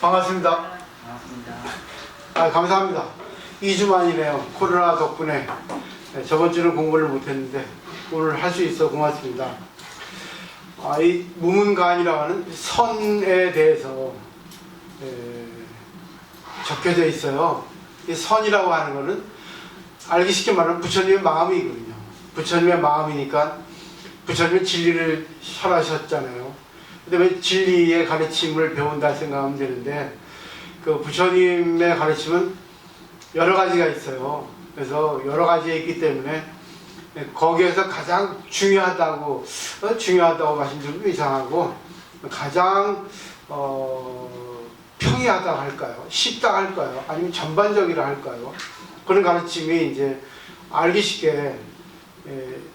반갑습니다. 감사합니다. 2주 만이네요. 코로나 덕분에. 저번 주는 공부를 못했는데 오늘 할 수 있어 고맙습니다. 이 무문간이라고 하는 선에 대해서 적혀져 있어요. 이 선이라고 하는 거는 알기 쉽게 말하면 부처님의 마음이거든요. 부처님의 마음이니까 부처님은 진리를 설하셨잖아요. 근데 왜 진리의 가르침을 배운다 생각하면 되는데, 그 부처님의 가르침은 여러 가지가 있어요. 그래서 여러 가지가 있기 때문에 거기에서 가장 중요하다고 말씀드리면 이상하고, 가장 평이하다 할까요? 쉽다 할까요? 아니면 전반적이라 할까요? 그런 가르침이 이제 알기 쉽게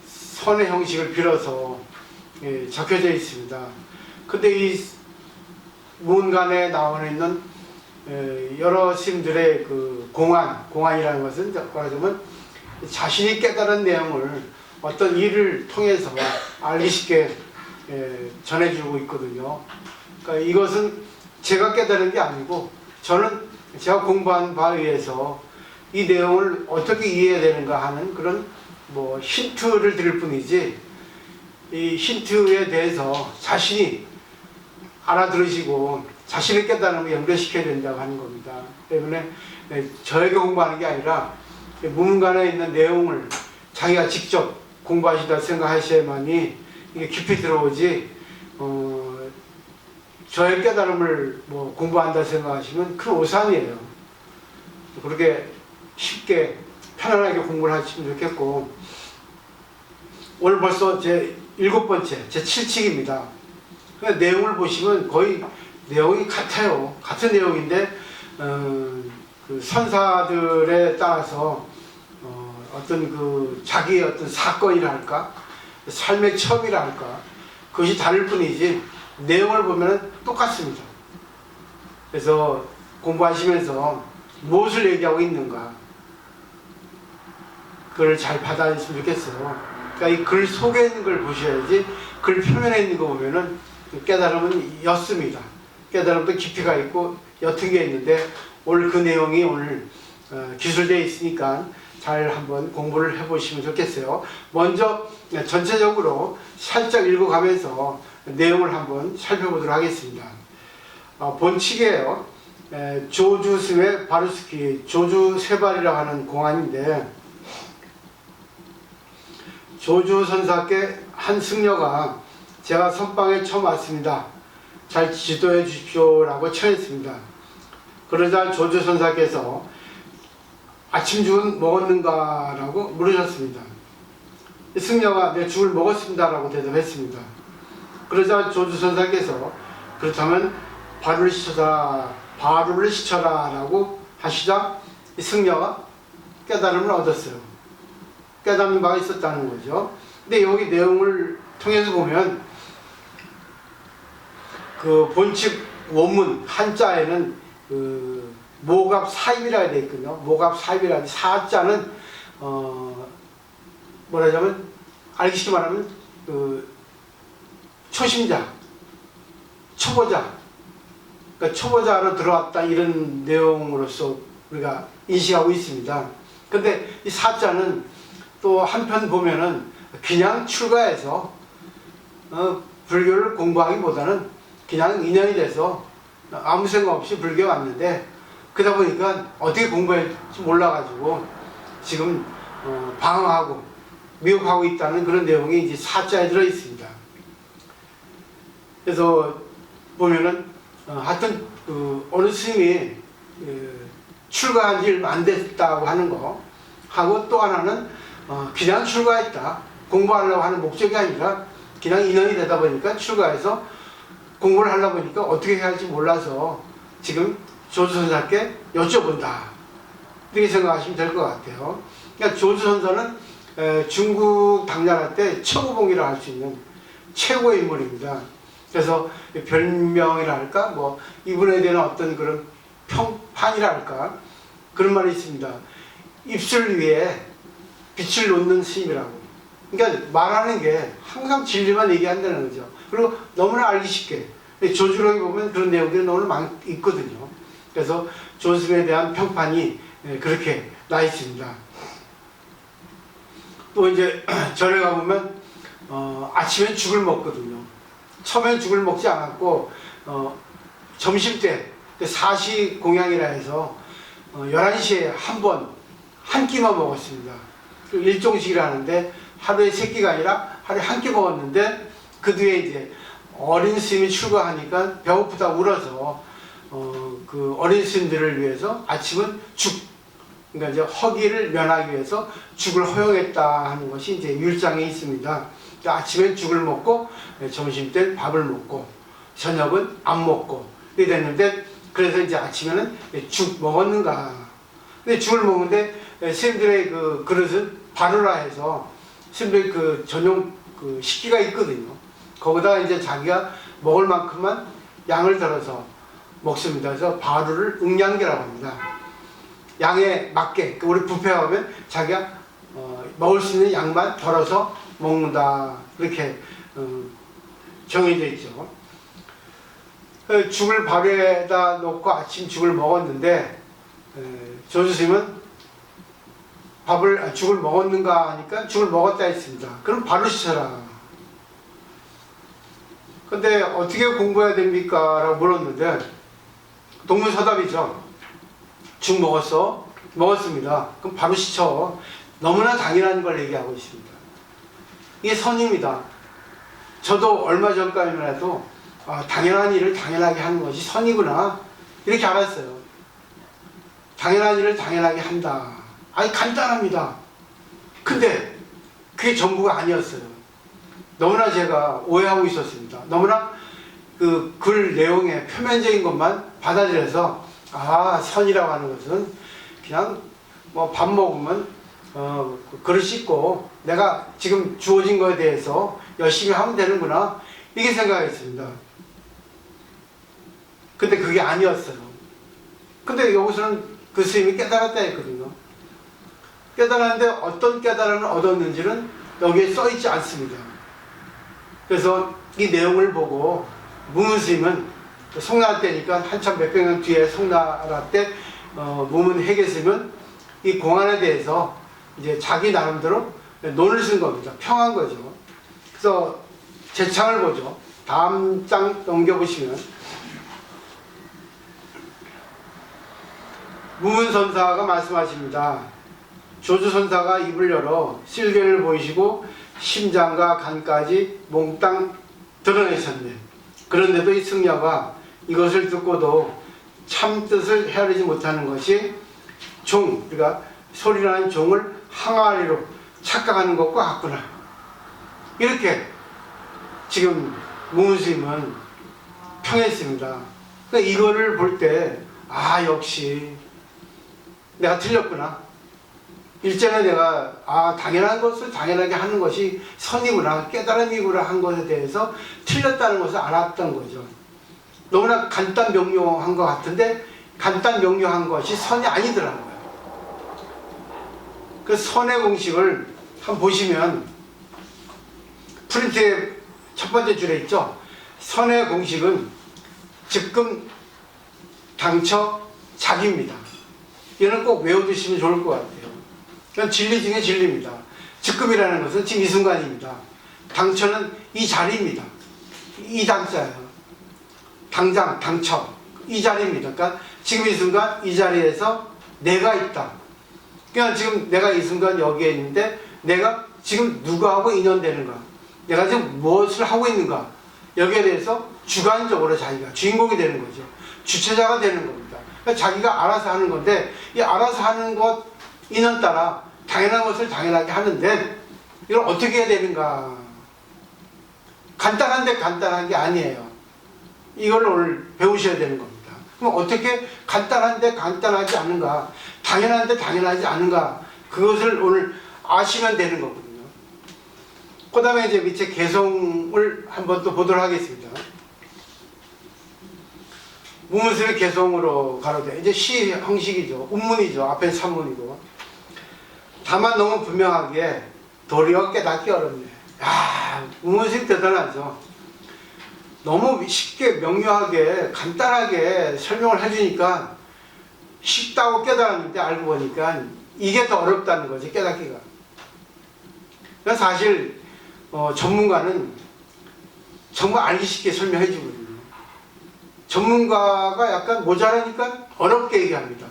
선의 형식을 빌어서 적혀져 있습니다. 근데 이 문간에 나와 있는 여러 스님들의 그 공안이라는 것은 말하자면 자신이 깨달은 내용을 어떤 일을 통해서 알기 쉽게 전해주고 있거든요. 그러니까 이것은 제가 깨달은 게 아니고, 저는 제가 공부한 바에 의해서 이 내용을 어떻게 이해해야 되는가 하는 그런 힌트를 드릴 뿐이지, 이 힌트에 대해서 자신이 알아들으시고 자신의 깨달음을 연결시켜야 된다고 하는 겁니다. 때문에 저에게 공부하는 게 아니라 무문간에 있는 내용을 자기가 직접 공부하시다 생각하셔야만이 이게 깊이 들어오지, 저의 깨달음을 공부한다 생각하시면 큰 오산이에요. 그렇게 쉽게 편안하게 공부를 하시면 좋겠고, 오늘 벌써 제 7번째, 제 7칙입니다. 내용을 보시면 거의 내용이 같아요. 같은 내용인데 그 선사들에 따라서 어떤 그 자기의 어떤 사건이랄까, 삶의 처음이랄까, 그것이 다를 뿐이지 내용을 보면 똑같습니다. 그래서 공부하시면서 무엇을 얘기하고 있는가, 그걸 잘 받아들였으면 좋겠어요. 그러니까 이 글 속에 있는 걸 보셔야지, 글 표면에 있는 거 보면은 깨달음은 옅습니다. 깨달음도 깊이가 있고 옅은 게 있는데, 오늘 그 내용이 오늘 기술되어 있으니까 잘 한번 공부를 해보시면 좋겠어요. 먼저 전체적으로 살짝 읽어가면서 내용을 한번 살펴보도록 하겠습니다. 본칙이에요. 조주스의 바루스키, 조주세발이라고 하는 공안인데, 조주 선사께 한 승려가 제가 선방에 처음 왔습니다. 잘 지도해 주십시오 라고 청했습니다. 그러자 조주 선사께서 아침 죽은 먹었는가 라고 물으셨습니다. 승려가 네, 죽을 먹었습니다 라고 대답했습니다. 그러자 조주 선사께서 그렇다면 바루를 시쳐라 라고 하시자 이 승려가 깨달음을 얻었어요. 깨닫는 바가 있었다는 거죠. 근데 여기 내용을 통해서 보면 그 본칙 원문 한자에는 그 모갑사입이라고 되어 있거든요. 모갑사입이라는 사자는 뭐라자면 알기 쉽게 말하면 그 초심자, 초보자, 그러니까 초보자로 들어왔다 이런 내용으로서 우리가 인식하고 있습니다. 근데 이 사자는 또 한편 보면은 그냥 출가해서 불교를 공부하기보다는 그냥 인연이 돼서 아무 생각 없이 불교에 왔는데, 그러다 보니까 어떻게 공부할지 몰라가지고 지금 방황하고 미혹하고 있다는 그런 내용이 이제 사자에 들어 있습니다. 그래서 보면은 하여튼 어느 스님이 출가한 지 얼마 안 됐다고 하는 거 하고, 또 하나는 그냥 출가했다, 공부하려고 하는 목적이 아니라 그냥 인연이 되다 보니까 출가해서 공부를 하려고 보니까 어떻게 해야 할지 몰라서 지금 조주선사께 여쭤본다, 이렇게 생각하시면 될 것 같아요. 그러니까 조주선사는 중국 당나라 때 최고봉이라 할 수 있는 최고의 인물입니다. 그래서 별명이라 할까, 이분에 대한 어떤 그런 평판이라 할까, 그런 말이 있습니다. 입술 위에 빛을 놓는 스님이라고. 그러니까 말하는 게 항상 진리만 얘기한다는 거죠. 그리고 너무나 알기 쉽게 조주록에 보면 그런 내용들이 너무 있거든요. 그래서 존스에 대한 평판이 그렇게 나 있습니다. 또 이제 절에 가보면 아침엔 죽을 먹거든요. 처음엔 죽을 먹지 않았고 점심때 사시 공양이라 해서 11시에 한 끼만 먹었습니다. 일종식이라는데 하루에 3끼가 아니라 하루에 한 끼 먹었는데 그 뒤에 이제 어린 스님이 출가하니까 배고프다 울어서 그 어린 스님들을 위해서 아침은 죽, 그러니까 이제 허기를 면하기 위해서 죽을 허용했다 하는 것이 이제 율장에 있습니다. 그러니까 아침엔 죽을 먹고 점심 때 밥을 먹고 저녁은 안 먹고 이렇게 됐는데, 그래서 이제 아침에는 죽 먹었는가. 근데 죽을 먹는데 스님들의 그 그릇은 바루라 해서 스님들 그 전용 그 식기가 있거든요. 거기다가 이제 자기가 먹을 만큼만 양을 덜어서 먹습니다. 그래서 바루를 응량계라고 합니다. 양에 맞게, 우리 뷔페 가면 자기가 먹을 수 있는 양만 덜어서 먹는다, 그렇게 정해져 있죠. 죽을 밥에다 놓고 아침 죽을 먹었는데 조주스님은 죽을 먹었는가 하니까 죽을 먹었다 했습니다. 그럼 바로 시쳐라. 근데 어떻게 공부해야 됩니까? 라고 물었는데 동문서답이죠. 죽 먹었어? 먹었습니다. 그럼 바로 시쳐. 너무나 당연한 걸 얘기하고 있습니다. 이게 선입니다. 저도 얼마 전까지만 해도 당연한 일을 당연하게 하는 것이 선이구나, 이렇게 알았어요. 당연한 일을 당연하게 한다. 아니, 간단합니다. 근데 그게 전부가 아니었어요. 너무나 제가 오해하고 있었습니다. 너무나 그 글 내용의 표면적인 것만 받아들여서 선이라고 하는 것은 그냥 뭐 밥 먹으면 그릇 씻고 내가 지금 주어진 것에 대해서 열심히 하면 되는구나, 이게 생각했습니다. 근데 그게 아니었어요. 근데 여기서는 그 스님이 깨달았다 했거든요. 깨달았는데 어떤 깨달음을 얻었는지는 여기에 써있지 않습니다. 그래서 이 내용을 보고 무문 스님은 송나라 때니까 한참 몇백 년 뒤에 송나라 때 무문 회계 스님은 이 공안에 대해서 이제 자기 나름대로 논을 쓴 겁니다. 평한 거죠. 그래서 제 창을 보죠. 다음 장 넘겨보시면 무문선사가 말씀하십니다. 조주선사가 입을 열어 실견을 보이시고 심장과 간까지 몽땅 드러내셨네. 그런데도 이 승려가 이것을 듣고도 참 뜻을 헤아리지 못하는 것이 그러니까 소리나는 종을 항아리로 착각하는 것과 같구나. 이렇게 지금 무문스님은 평했습니다. 그러니까 이거를 볼 때 역시 내가 틀렸구나. 일전에 내가 당연한 것을 당연하게 하는 것이 선이구나, 깨달음이구나 한 것에 대해서 틀렸다는 것을 알았던 거죠. 너무나 간단 명료한 것 같은데 간단 명료한 것이 선이 아니더라고요. 그 선의 공식을 한번 보시면 프린트의 첫 번째 줄에 있죠. 선의 공식은 즉금 당처 자기입니다. 이거는 꼭 외워두시면 좋을 것 같아요. 이건 진리 중에 진리입니다. 즉금이라는 것은 지금 이 순간입니다. 당처는 이 자리입니다. 이 당자예요. 당장, 당처, 이 자리입니다. 그러니까 지금 이 순간 이 자리에서 내가 있다. 그러니까 지금 내가 이 순간 여기에 있는데 내가 지금 누구하고 인연되는가, 내가 지금 무엇을 하고 있는가, 여기에 대해서 주관적으로 자기가 주인공이 되는 거죠. 주체자가 되는 겁니다. 그러니까 자기가 알아서 하는 건데 이 알아서 하는 것 인연 따라 당연한 것을 당연하게 하는데 이걸 어떻게 해야 되는가. 간단한데 간단한 게 아니에요. 이걸 오늘 배우셔야 되는 겁니다. 그럼 어떻게 간단한데 간단하지 않은가, 당연한데 당연하지 않은가, 그것을 오늘 아시면 되는 거거든요. 그 다음에 이제 밑에 개성을 한번 또 보도록 하겠습니다. 무문스의 개성으로 가로되, 이제 시 형식이죠. 운문이죠. 앞에 산문이고. 다만 너무 분명하게 도리어 깨닫기 어렵네. 무문스님 대단하죠. 너무 쉽게 명료하게 간단하게 설명을 해주니까 쉽다고 깨달았는데 알고 보니까 이게 더 어렵다는 거지, 깨닫기가. 그래서 사실 전문가는 정말 알기 쉽게 설명해 주거든요. 전문가가 약간 모자라니까 어렵게 얘기합니다.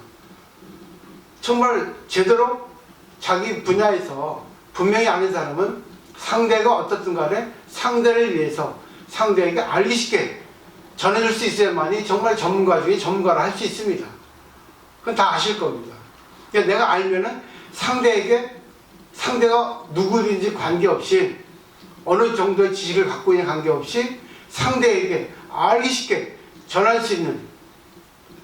정말 제대로 자기 분야에서 분명히 아는 사람은 상대가 어떻든 간에 상대를 위해서 상대에게 알기 쉽게 전해줄 수 있어야만이 정말 전문가 중에 전문가를 할 수 있습니다. 그건 다 아실 겁니다. 그러니까 내가 알면은 상대가 누구든지 관계없이 어느 정도의 지식을 갖고 있는 관계없이 상대에게 알기 쉽게 전할 수 있는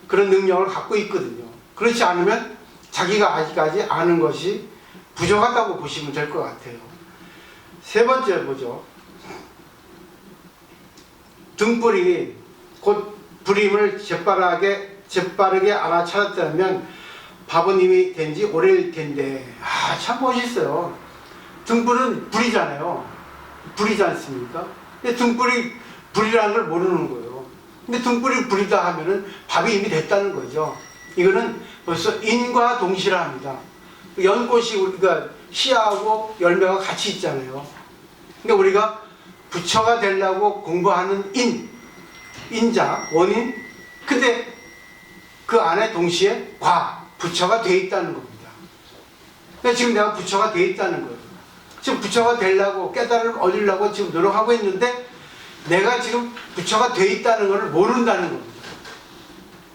그런 능력을 갖고 있거든요. 그렇지 않으면 자기가 아직까지 아는 것이 부족하다고 보시면 될 것 같아요. 세 번째 보죠. 등불이 곧 불임을 재빠르게 알아차렸다면 바보님이 된 지 오래일 텐데, 참 멋있어요. 등불은 불이잖아요. 불이지 않습니까? 근데 등불이 불이라는 걸 모르는 거예요. 근데 등불이 불이다 하면은 밥이 이미 됐다는 거죠. 이거는 벌써 인과 동시라 합니다. 연꽃이 우리가 씨하고 열매가 같이 있잖아요. 근데 우리가 부처가 되려고 공부하는 인자, 원인, 근데 그 안에 동시에 부처가 돼 있다는 겁니다. 그러니까 지금 내가 부처가 돼 있다는 거예요. 지금 부처가 되려고 깨달음을 얻으려고 지금 노력하고 있는데 내가 지금 부처가 돼 있다는 것을 모른다는 겁니다.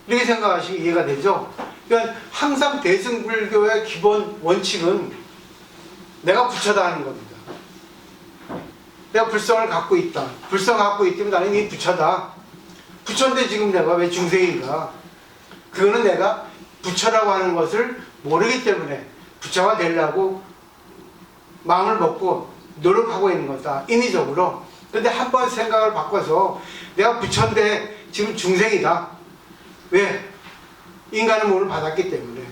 이렇게 생각하시면 이해가 되죠? 그러니까 항상 대승불교의 기본 원칙은 내가 부처다 하는 겁니다. 내가 불성을 갖고 있다. 불성을 갖고 있다면 나는 이 부처다. 부처인데 지금 내가 왜 중생인가? 그거는 내가 부처라고 하는 것을 모르기 때문에 부처가 되려고 마음을 먹고 노력하고 있는 거다. 인위적으로. 근데 한번 생각을 바꿔서 내가 부처인데 지금 중생이다. 왜? 인간의 몸을 받았기 때문에.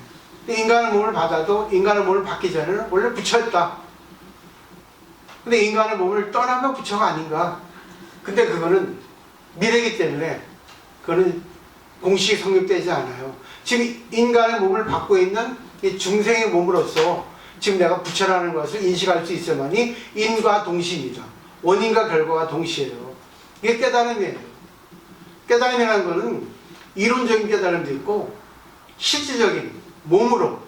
인간의 몸을 받아도 인간의 몸을 받기 전에는 원래 부처였다. 근데 인간의 몸을 떠나면 부처가 아닌가? 근데 그거는 미래이기 때문에 그거는 공식이 성립되지 않아요. 지금 인간의 몸을 받고 있는 이 중생의 몸으로서 지금 내가 부처라는 것을 인식할 수 있어야만이 인과 동시입니다. 원인과 결과가 동시에요. 이게 깨달음이에요. 깨달음이라는 것은 이론적인 깨달음도 있고 실질적인 몸으로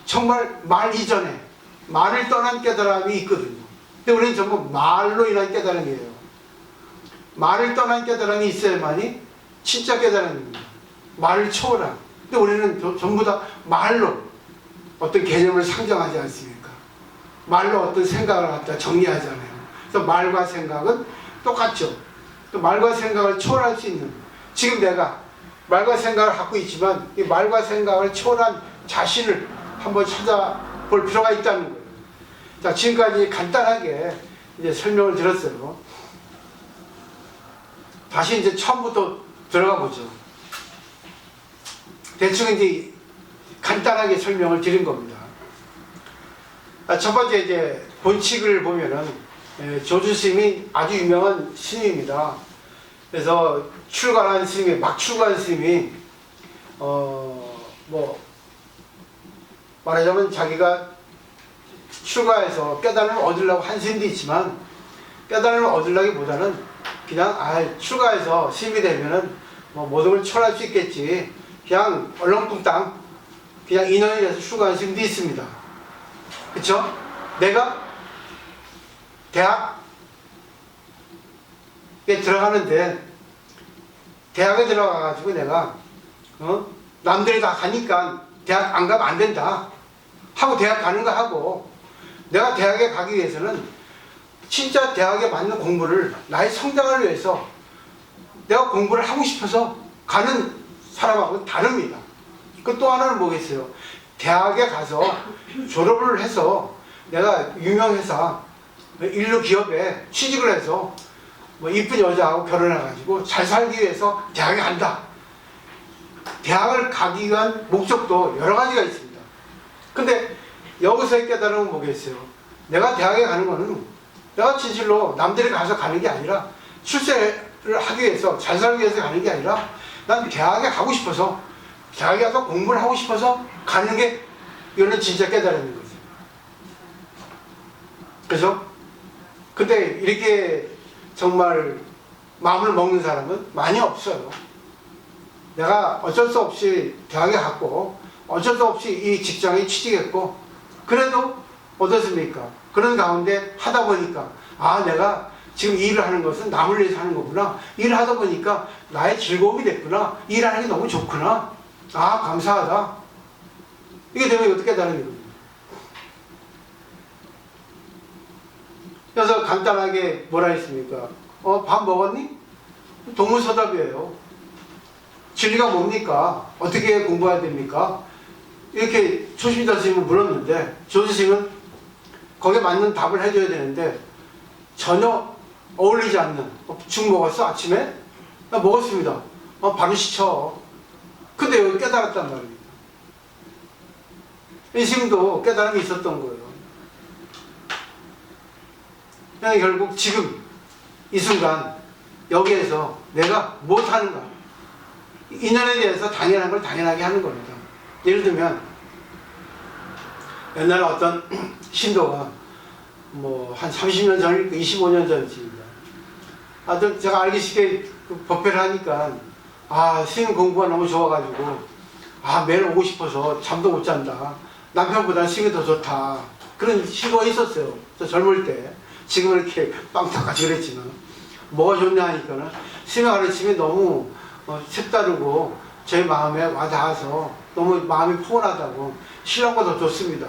정말 말 이전에 말을 떠난 깨달음이 있거든요. 근데 우리는 전부 말로 인한 깨달음이에요. 말을 떠난 깨달음이 있어야만이 진짜 깨달음입니다. 말을 초월한. 근데 우리는 전부 다 말로 어떤 개념을 상정하지 않습니까? 말로 어떤 생각을 갖다 정리하잖아요. 그래서 말과 생각은 똑같죠. 또 말과 생각을 초월할 수 있는, 지금 내가 말과 생각을 갖고 있지만 이 말과 생각을 초월한 자신을 한번 찾아볼 필요가 있다는 거예요. 자, 지금까지 간단하게 이제 설명을 드렸어요. 다시 이제 처음부터 들어가 보죠. 대충 이제 간단하게 설명을 드린 겁니다. 첫 번째 이제 본칙을 보면은 조주 스님이 아주 유명한 스님입니다. 그래서 출가한 스님이, 막 출가한 스님이 뭐 말하자면 자기가 출가해서 깨달음을 얻으려고 한 스님도 있지만 깨달음을 얻으려기보다는 그냥 출가해서 스님이 되면은 뭐 모든 걸 초월할 수 있겠지, 그냥 얼렁뚱땅 그냥 인연이 돼서 출가한 스님도 있습니다. 그쵸? 내가 대학에 들어가는데 대학에 들어가가지고 내가 남들이 다 가니까 대학 안 가면 안 된다 하고 대학 가는 거 하고, 내가 대학에 가기 위해서는 진짜 대학에 맞는 공부를 나의 성장을 위해서 내가 공부를 하고 싶어서 가는 사람하고는 다릅니다. 그 또 하나는 뭐겠어요? 대학에 가서 졸업을 해서 내가 유명 회사, 인류 기업에 취직을 해서 뭐 이쁜 여자하고 결혼해가지고 잘 살기 위해서 대학에 간다. 대학을 가기 위한 목적도 여러 가지가 있습니다. 근데 여기서의 깨달음은 뭐겠어요? 내가 대학에 가는 거는 내가 진실로 남들이 가서 가는 게 아니라 하기 위해서, 잘 살기 위해서 가는 게 아니라 난 대학에 가고 싶어서, 대학에 가서 공부를 하고 싶어서 가는 게, 이거는 진짜 깨달음인 거죠. 그죠? 근데 이렇게 정말 마음을 먹는 사람은 많이 없어요. 내가 어쩔 수 없이 대학에 갔고, 어쩔 수 없이 이 직장에 취직했고, 그래도 어떻습니까? 그런 가운데 하다 보니까, 아, 내가 지금 이 일을 하는 것은 남을 위해서 하는 거구나. 일을 하다 보니까 나의 즐거움이 됐구나. 일하는 게 너무 좋구나. 아, 감사하다. 이게 되면 이것도 깨달음이 거든요. 그래서 간단하게 뭐라 했습니까? 밥 먹었니? 동문서답이에요. 진리가 뭡니까? 어떻게 공부해야 됩니까? 이렇게 초심자 스님은 물었는데, 조지 스님은 거기에 맞는 답을 해줘야 되는데, 전혀 어울리지 않는, 죽 먹었어? 아침에? 나 먹었습니다. 바로 시쳐. 근데 여기 깨달았단 말입니다. 이 스님도 깨달음이 있었던 거예요. 그냥 결국 지금 이 순간 여기에서 내가 못하는가, 인연에 대해서 당연한 걸 당연하게 하는 겁니다. 예를 들면 옛날에 어떤 신도가 뭐 한 30년 전, 25년 전쯤입니다. 하여튼 제가 알기 쉽게 그 법회를 하니까, 아, 스님 공부가 너무 좋아가지고, 아, 매일 오고 싶어서 잠도 못 잔다. 남편보다 스님이 더 좋다. 그런 신도가 있었어요. 저 젊을 때. 지금은 이렇게 빵탁같이 그랬지만, 뭐가 좋냐 하니까는 스님의 가르침이 너무 색다르고 제 마음에 와닿아서 너무 마음이 포근하다고, 신랑보다 더 좋습니다.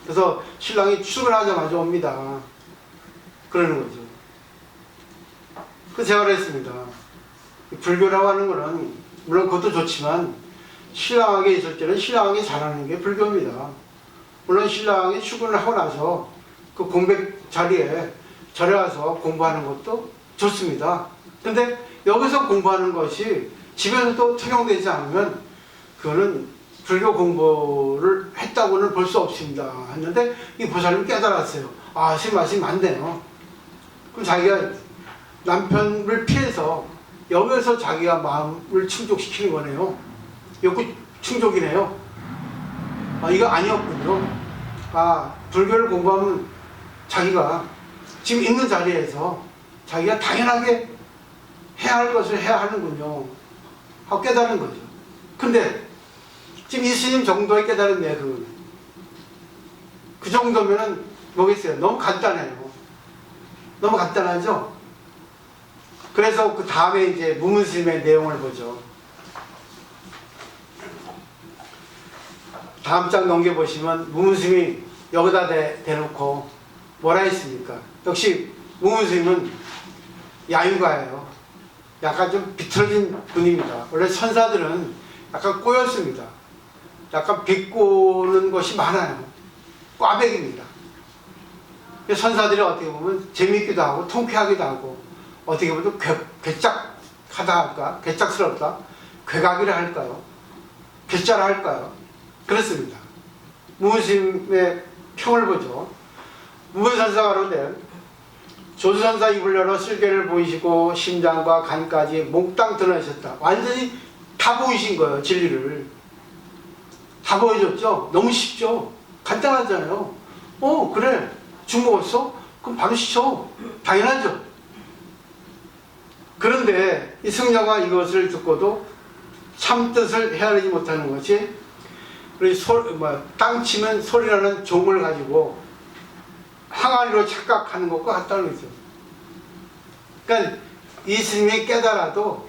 그래서 신랑이 출근하자마자 옵니다. 그러는 거죠. 그래서 제가 그랬습니다. 불교라고 하는 거는 물론 그것도 좋지만, 신랑에게 있을 때는 신랑에게 잘하는 게 불교입니다. 물론 신랑이 출근을 하고 나서 그 공백 자리에 절에 가서 공부하는 것도 좋습니다. 근데 여기서 공부하는 것이 집에서도 적용되지 않으면 그거는 불교 공부를 했다고는 볼 수 없습니다. 했는데 이 보살님이 깨달았어요. 아, 스님 말씀이 맞네요. 그럼 자기가 남편을 피해서 여기서 자기가 마음을 충족시키는 거네요. 욕구 충족이네요. 아, 이거 아니었군요. 아, 불교를 공부하면 자기가 지금 있는 자리에서 자기가 당연하게 해야 할 것을 해야 하는군요 하고 깨달은 거죠. 근데 지금 이 스님 정도의 깨달음이에요. 그 정도면은 뭐겠어요? 너무 간단해요. 너무 간단하죠? 그래서 그 다음에 이제 무문스님의 내용을 보죠. 다음 장 넘겨보시면 무문스님이 여기다 대놓고 뭐라 했습니까? 역시 무문스님은 야유가예요. 약간 좀 비틀어진 분입니다. 원래 천사들은 약간 꼬였습니다. 약간 비꼬는 것이 많아요. 꽈배기입니다. 천사들이 어떻게 보면 재미있기도 하고 통쾌하기도 하고, 어떻게 보면 괴짝하다 할까? 괴짝스럽다? 괴각이라 할까요? 괴짜라 할까요? 그렇습니다. 무문스님의 평을 보죠. 무문선사가 그런데, 조수선사 입을 열어 쓸개를 보이시고 심장과 간까지 몽땅 드러내셨다. 완전히 다 보이신 거예요. 진리를 다 보여줬죠. 너무 쉽죠. 간단하잖아요. 그래, 죽 먹었어? 그럼 바로 시쳐. 당연하죠. 그런데 이 승려가 이것을 듣고도 참 뜻을 헤아리지 못하는 것이, 땅 치면 소리나는 종을 가지고 항아리로 착각하는 것과 같다는 거죠. 그러니까 이 스님이 깨달아도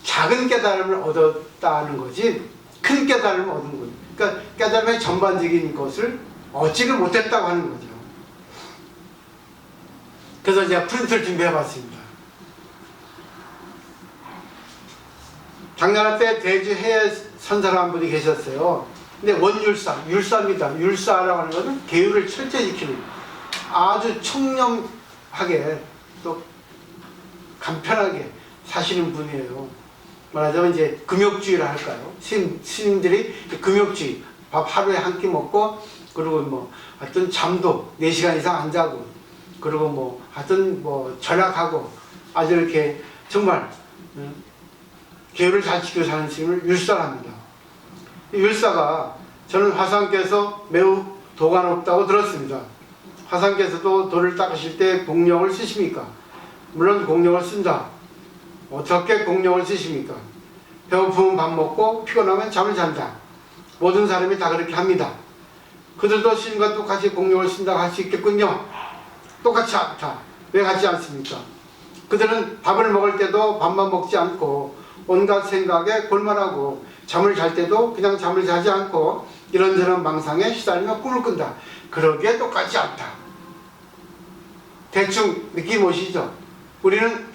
작은 깨달음을 얻었다는 거지 큰 깨달음을 얻은 거죠. 그러니까 깨달음의 전반적인 것을 얻지를 못했다고 하는 거죠. 그래서 제가 프린트를 준비해 봤습니다. 작년에 때 대주 해외 선사로 한 분이 계셨어요. 근데 원율사, 율사입니다. 율사라고 하는 것은 계율을 철저히 지키는, 아주 청렴하게 또 간편하게 사시는 분이에요. 말하자면 이제 금욕주의라 할까요? 스님들이 금욕주의, 밥 하루에 한 끼 먹고, 그리고 뭐 하여튼 잠도 4시간 이상 안 자고, 그리고 뭐 하여튼 뭐 절약하고, 아주 이렇게 정말 계율을 잘 지키고 사는 스님을 율사랍니다. 율사가 저는 화상께서 매우 도가 높다고 들었습니다. 화상께서도 도를 닦으실 때 공력을 쓰십니까? 물론 공력을 쓴다. 어떻게 공력을 쓰십니까? 배고프면 밥 먹고 피곤하면 잠을 잔다. 모든 사람이 다 그렇게 합니다. 그들도 스님과 똑같이 공력을 쓴다고 할 수 있겠군요. 똑같이 않다. 왜 같지 않습니까? 그들은 밥을 먹을 때도 밥만 먹지 않고 온갖 생각에 골말하고 잠을 잘 때도 그냥 잠을 자지 않고 이런저런 망상에 시달리며 꿈을 꾼다. 그러기에 똑같지 않다. 대충 느낌 오시죠? 우리는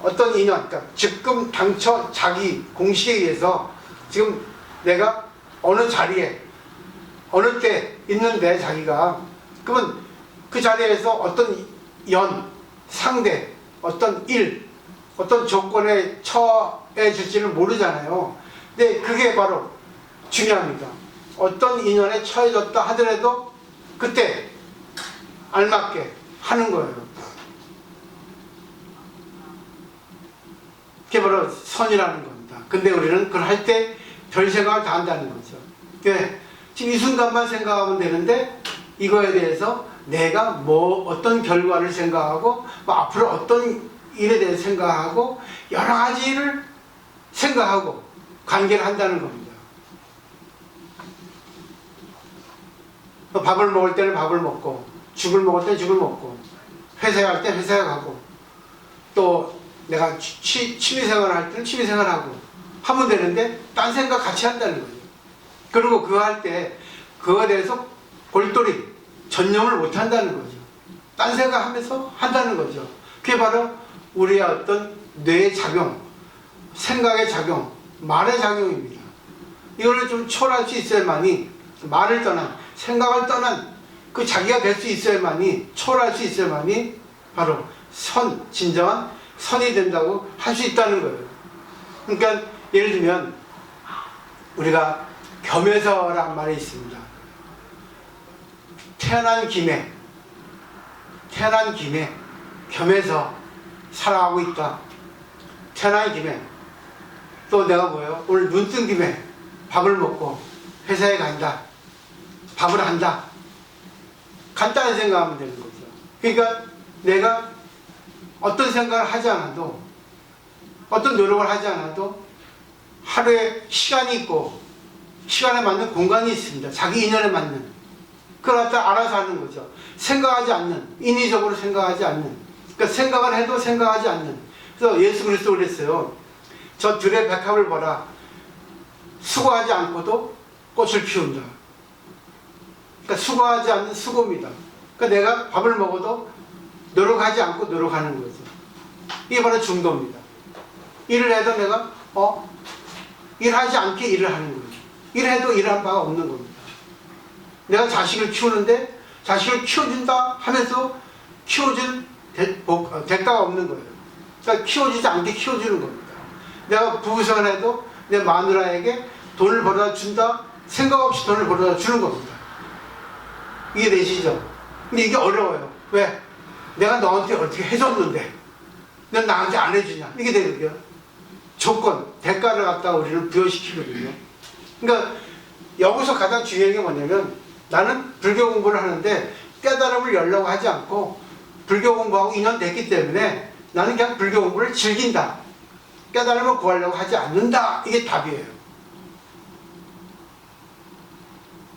어떤 인연, 그러니까 지금 당처 자기 공식에 의해서 지금 내가 어느 자리에 어느 때 있는데 자기가 그러면 그 자리에서 어떤 상대, 어떤 어떤 조건에 처해질지는 모르잖아요. 근데 그게 바로 중요합니다. 어떤 인연에 처해졌다 하더라도 그때 알맞게 하는 거예요. 그게 바로 선이라는 겁니다. 근데 우리는 그걸 할 때 별 생각을 다 한다는 거죠. 왜? 지금 이 순간만 생각하면 되는데 이거에 대해서 내가 어떤 결과를 생각하고 앞으로 어떤 일에 대해서 생각하고 여러 가지를 생각하고 관계를 한다는 겁니다. 밥을 먹을 때는 밥을 먹고 죽을 먹을 때는 죽을 먹고 회사에 갈 때 회사에 가고 또 내가 취미생활 할 때는 취미생활 하고 하면 되는데 딴 생각 같이 한다는 거죠. 그리고 그거 할 때 그거에 대해서 골똘히 전념을 못 한다는 거죠. 딴 생각 하면서 한다는 거죠. 그게 바로 우리의 어떤 뇌의 작용, 생각의 작용, 말의 작용입니다. 이거를 좀 초월할 수 있어야만이 말을 떠난, 생각을 떠난 그 자기가 될 수 있어야만이, 초월할 수 있어야만이 바로 진정한 선이 된다고 할 수 있다는 거예요. 그러니까 예를 들면 우리가 겸해서란 말이 있습니다. 태어난 김에 겸해서 살아가고 있다. 태어난 김에 또 내가 뭐예요? 오늘 눈 뜬 김에 밥을 먹고 회사에 간다. 밥을 한다. 간단히 생각하면 되는 거죠. 그러니까 내가 어떤 생각을 하지 않아도 어떤 노력을 하지 않아도 하루에 시간이 있고 시간에 맞는 공간이 있습니다. 자기 인연에 맞는. 그걸 갖다 알아서 하는 거죠. 생각하지 않는, 인위적으로 생각하지 않는. 그러니까 생각을 해도 생각하지 않는. 그래서 예수 그리스도 그랬어요. 저 들의 백합을 보라. 수고하지 않고도 꽃을 피운다. 그러니까 수고하지 않는 수고입니다. 그러니까 내가 밥을 먹어도 노력하지 않고 노력하는 거죠. 이게 바로 중도입니다. 일을 해도 내가 일하지 않게 일을 하는 거죠. 일해도 일한 바가 없는 겁니다. 내가 자식을 키우는데 자식을 키워준다 하면서 키워준 대가가 없는 거예요. 그러니까 키워주지 않게 키워주는 겁니다. 내가 부부생활해도 내 마누라에게 돈을 벌어다 준다 생각 없이 돈을 벌어다 주는 겁니다. 이해되시죠? 근데 이게 어려워요. 왜? 내가 너한테 어떻게 해줬는데 넌 나한테 안 해주냐? 이게 되거든요. 조건, 대가를 갖다가 우리는 부여시키거든요. 그러니까 여기서 가장 중요한 게 뭐냐면 나는 불교 공부를 하는데 깨달음을 열려고 하지 않고 불교 공부하고 인연됐기 때문에 나는 그냥 불교 공부를 즐긴다. 깨달음을 구하려고 하지 않는다. 이게 답이에요.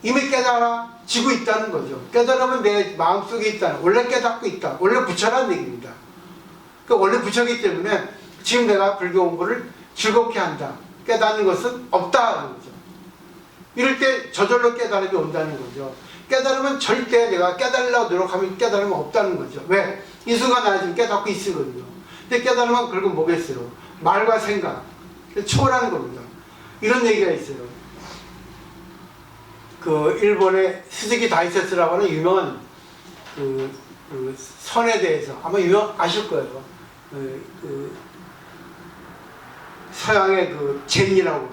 이미 깨달아지고 있다는 거죠. 깨달음은 내 마음속에 있다. 원래 깨닫고 있다. 원래 부처라는 얘기입니다. 그러니까 원래 부처이기 때문에 지금 내가 불교 공부를 즐겁게 한다. 깨닫는 것은 없다는 거죠. 이럴 때 저절로 깨달음이 온다는 거죠. 깨달으면 절대 내가 깨달으려고 노력하면 깨달으면 없다는 거죠. 왜? 이 순간 나 지금 깨닫고 있거든요. 근데 깨달으면 결국 뭐겠어요? 말과 생각. 초월하는 겁니다. 이런 얘기가 있어요. 그 일본의 스즈키 다이세스라고 하는 유명한 그 선에 대해서 아마 아실 거예요. 서양의 그 젠이라고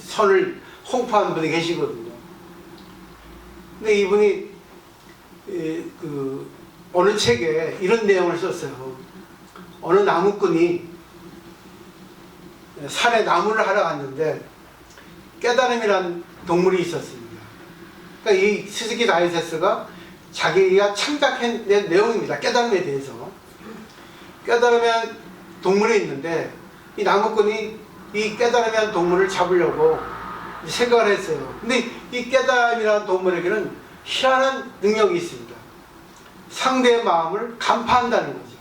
선을 홍보하는 분이 계시거든요. 근데 이분이 어느 책에 이런 내용을 썼어요. 어느 나무꾼이 산에 나무를 하러 갔는데 깨달음이란 동물이 있었습니다. 그러니까 이 스즈키 다이세스가 자기가 창작한 내용입니다. 깨달음에 대해서. 깨달음의 동물이 있는데 이 나무꾼이 이 깨달음이라는 동물을 잡으려고 생각을 했어요. 근데 이 깨달음이라는 동물에게는 희한한 능력이 있습니다. 상대의 마음을 간파한다는 거죠.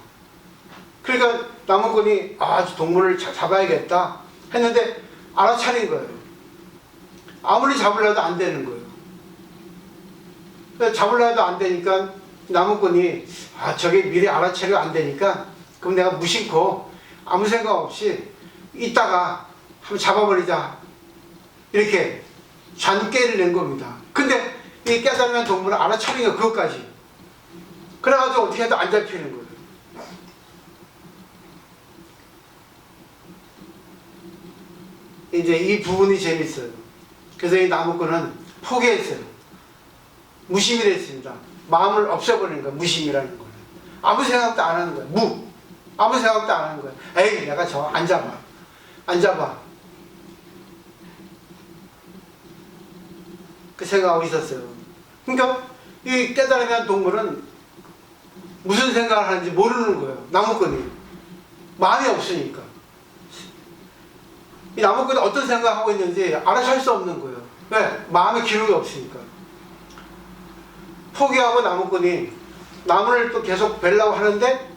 그러니까 나무꾼이 동물을 잡아야겠다 했는데 알아차린 거예요. 아무리 잡으려도 안 되는 거예요. 잡으려도 안 되니까 나무꾼이 저게 미리 알아차리고 안 되니까 그럼 내가 무심코 아무 생각 없이 이따가 한번 잡아버리자 이렇게 잔꾀를 낸 겁니다. 근데 이 깨달으면 동물은 알아차린 거 그것까지. 그래가지고 어떻게 해도 안 잡히는 거예요. 이제 이 부분이 재밌어요. 그래서 이 나무꾼은 포기했어요. 무심이 됐습니다. 마음을 없애버리는 거예요. 무심이라는 거는. 아무 생각도 안 하는 거예요. 아무 생각도 안 하는 거예요. 에이, 내가 안 잡아. 그 생각하고 있었어요. 그러니까 이 깨달음이란 동물은 무슨 생각을 하는지 모르는 거예요. 나무꾼이. 마음이 없으니까. 이 나무꾼이 어떤 생각을 하고 있는지 알아챌 수 없는 거예요. 왜? 마음의 기록이 없으니까. 포기하고 나무꾼이 나무를 또 계속 베려고 하는데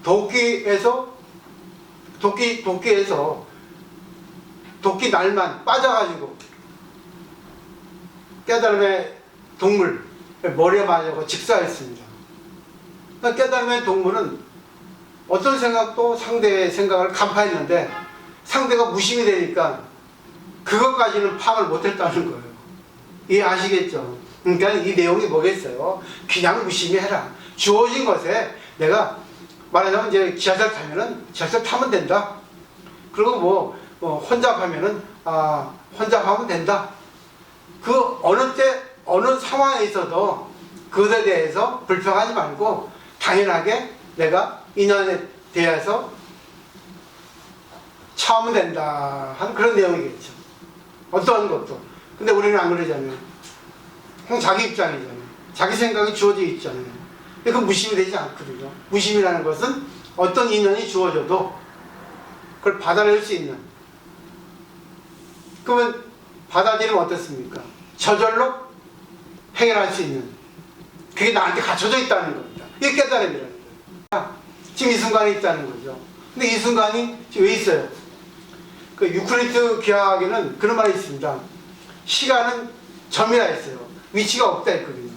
도끼에서 도끼 날만 빠져가지고 깨달음의 동물 머리에 맞아서 직사했습니다. 그러니까 깨달음의 동물은 어떤 생각도 상대의 생각을 간파했는데 상대가 무심이 되니까 그것까지는 파악을 못했다는 거예요. 이해하시겠죠? 그러니까 이 내용이 뭐겠어요? 그냥 무심히 해라. 주어진 것에 내가 말하자면 이제 지하철 타면은 지하철 타면 된다. 그리고 혼잡하면은 혼잡하면 된다. 그 어느 때 어느 상황에 있어도 그것에 대해서 불평하지 말고 당연하게 내가 인연에 대해서 참으면 된다 하는 그런 내용이겠죠. 어떠한 것도. 근데 우리는 안 그러잖아요. 자기 입장이잖아요. 자기 생각이 주어져 있잖아요. 근데 그 무심이 되지 않거든요. 무심이라는 것은 어떤 인연이 주어져도 그걸 받아낼 수 있는. 그러면 받아들이면 어떻습니까? 저절로 해결할 수 있는. 그게 나한테 갖춰져 있다는 겁니다. 이게 깨달음이라는 거예요. 지금 이 순간에 있다는 거죠. 근데 이 순간이 지금 왜 있어요? 그 유클리드 기하학에는 그런 말이 있습니다. 시간은 점이라 했어요. 위치가 없다 했거든요.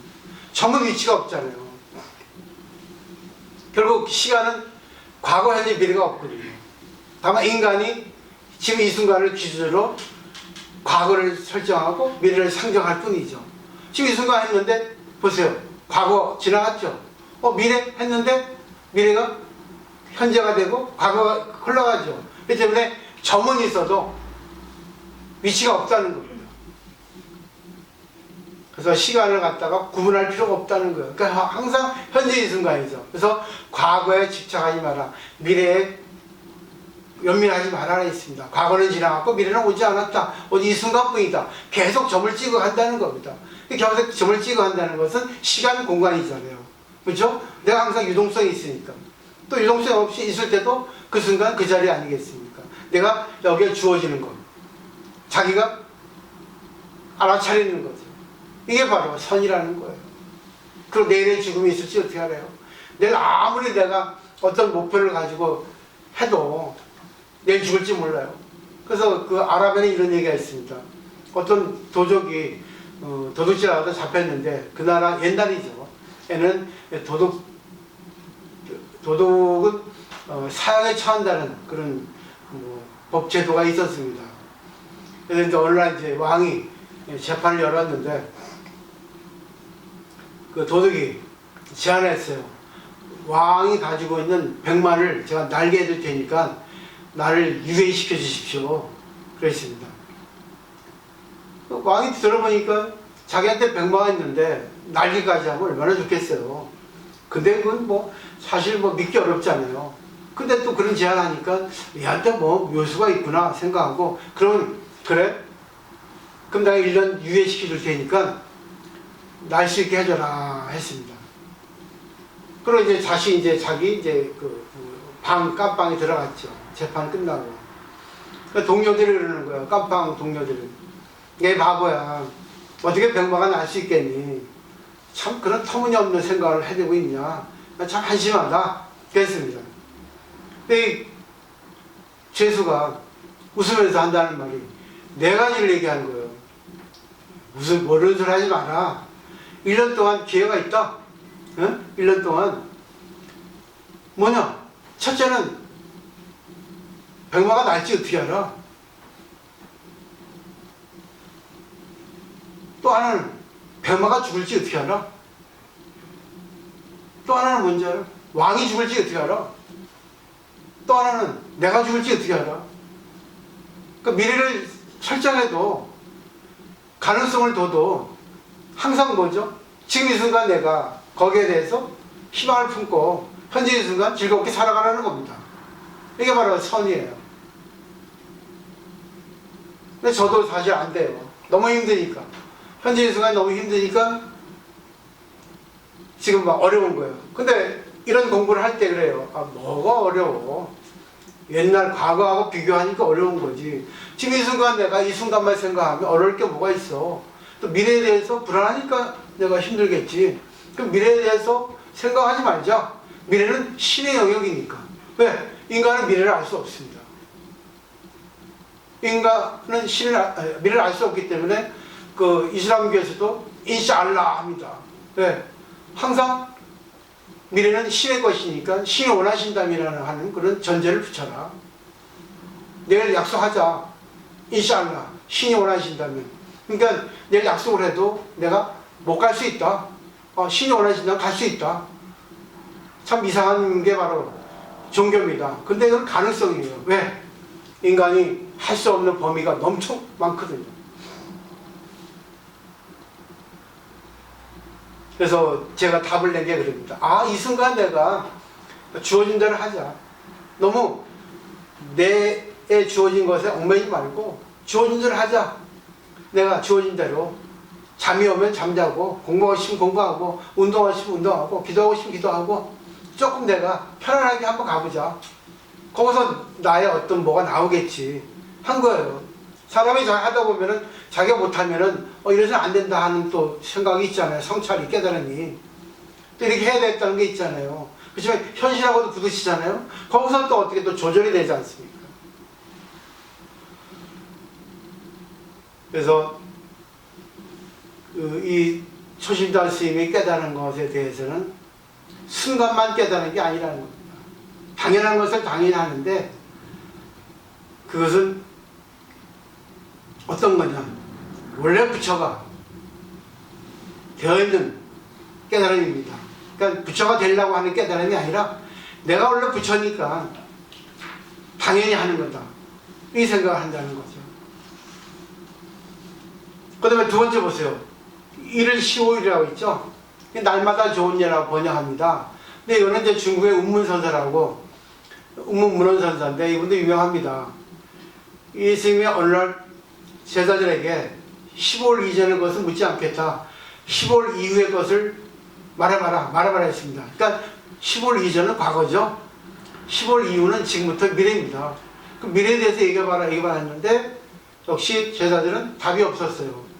점은 위치가 없잖아요. 결국 시간은 과거, 현재, 미래가 없거든요. 다만 인간이 지금 이 순간을 기준으로 과거를 설정하고 미래를 상정할 뿐이죠. 지금 이 순간 했는데 보세요. 과거 지나갔죠. 미래 했는데 미래가 현재가 되고 과거가 흘러가죠. 그렇기 때문에 점은 있어도 위치가 없다는 겁니다. 그래서 시간을 갖다가 구분할 필요가 없다는 거예요. 그러니까 항상 현재 이 순간이죠. 그래서 과거에 집착하지 마라. 미래에 연민하지 말아라 있습니다. 과거는 지나갔고 미래는 오지 않았다. 이 순간뿐이다. 계속 점을 찍어 간다는 겁니다. 계속 점을 찍어 간다는 것은 시간 공간이잖아요. 그렇죠? 내가 항상 유동성이 있으니까. 또 유동성 없이 있을 때도 그 순간 그 자리 아니겠습니까? 내가 여기에 주어지는 것. 자기가 알아차리는 거죠. 이게 바로 선이라는 거예요. 그리고 내일의 죽음이 있을지 어떻게 알아요? 내일 아무리 내가 어떤 목표를 가지고 해도 내일 죽을지 몰라요. 그래서 그 아랍에는 이런 얘기가 있습니다. 어떤 도적이 도둑질하다 잡혔는데 그 나라 옛날이죠. 에는 도둑은 사형에 처한다는 그런 법 제도가 있었습니다. 그래서 이제 어느 날 이제 왕이 재판을 열었는데 그 도둑이 제안했어요. 왕이 가지고 있는 100만을 제가 날게 해줄 테니까 나를 유예시켜 주십시오. 그랬습니다. 왕이 들어보니까 자기한테 100만원 있는데 날개까지 하면 얼마나 좋겠어요. 근데 그건 뭐 사실 뭐 믿기 어렵잖아요. 근데 또 그런 제안하니까 얘한테 뭐 묘수가 있구나 생각하고, 그러면 그래? 그럼 내가 1년 유예시켜줄 테니까 날 수 있게 해줘라 했습니다. 그리고 이제 다시 이제 자기 이제 깜방에 들어갔죠. 재판 끝나고. 동료들이 그러는 거야. 깜방 동료들은. 얘 바보야. 어떻게 병마가 날 수 있겠니? 참 그런 터무니없는 생각을 해대고 있냐. 참 한심하다. 그랬습니다. 근데 이 죄수가 웃으면서 한다는 말이 네 가지를 얘기하는 거예요. 무슨 모르는 소리 하지 마라. 1년 동안 기회가 있다. 응? 1년 동안. 뭐냐? 첫째는 병마가 날지 어떻게 알아? 또 하나는 병마가 죽을지 어떻게 알아? 또 하나는 뭔지 알아? 왕이 죽을지 어떻게 알아? 또 하나는 내가 죽을지 어떻게 알아? 그 미래를 설정해도 가능성을 둬도 항상 뭐죠? 지금 이 순간 내가 거기에 대해서 희망을 품고 현재 이 순간 즐겁게 살아가라는 겁니다. 이게 바로 선이에요. 근데 저도 사실 안 돼요. 너무 힘드니까. 현재 이 순간 너무 힘드니까 지금 막 어려운 거예요. 근데 이런 공부를 할 때 그래요. 아, 뭐가 어려워. 옛날 과거하고 비교하니까 어려운 거지. 지금 이 순간 내가 이 순간만 생각하면 어려울 게 뭐가 있어. 또 미래에 대해서 불안하니까 내가 힘들겠지. 그럼 미래에 대해서 생각하지 말자. 미래는 신의 영역이니까. 왜? 인간은 미래를 알 수 없습니다. 인간은 미래를 알 수 없기 때문에 그 이슬람교에서도 인샤알라 합니다. 왜? 항상 미래는 신의 것이니까 신이 원하신다면 하는 그런 전제를 붙여라. 내일 약속하자. 인샤알라. 신이 원하신다면. 그러니까 내일 약속을 해도 내가 못 갈 수 있다. 신이 원하신다면 갈 수 있다. 참 이상한 게 바로 종교입니다. 근데 이건 가능성이에요. 왜? 인간이 할 수 없는 범위가 엄청 많거든요. 그래서 제가 답을 낸 게 그럽니다. 아, 이 순간 내가 주어진 대로 하자. 너무 내에 주어진 것에 얽매이지 말고 주어진 대로 하자. 내가 주어진 대로 잠이 오면 잠자고, 공부하고 싶으면 공부하고, 운동하고 싶으면 운동하고, 기도하고 싶으면 기도하고, 조금 내가 편안하게 한번 가보자. 거기서 나의 어떤 뭐가 나오겠지 한 거예요. 사람이 잘 하다 보면은 자기가 못하면은 이래서는 안 된다 하는 또 생각이 있잖아요. 성찰이, 깨달음이. 또 이렇게 해야 되겠다는 게 있잖아요. 그렇지만 현실하고도 부딪히잖아요. 거기서 또 어떻게 또 조절이 되지 않습니까? 그래서 이 초심자 스님이 깨달은 것에 대해서는 순간만 깨달은 게 아니라는 겁니다. 당연한 것을 당연히 하는데 그것은 어떤 거냐? 원래 부처가 되어 있는 깨달음입니다. 그러니까 부처가 되려고 하는 깨달음이 아니라 내가 원래 부처니까 당연히 하는 거다. 이 생각을 한다는 거죠. 그 다음에 두 번째 보세요. 1월 15일이라고 있죠? 날마다 좋은 예라고 번역합니다. 근데 이거는 이제 중국의 운문선사라고, 운문문헌선사인데 이분도 유명합니다. 이 스님이 어느 날 제자들에게 15월 이전의 것은 묻지 않겠다. 15월 이후의 것을 말해봐라 했습니다. 그러니까 15월 이전은 과거죠. 15월 이후는 지금부터 미래입니다. 그 미래에 대해서 얘기해봐라 했는데 역시 제자들은 답이 없었어요.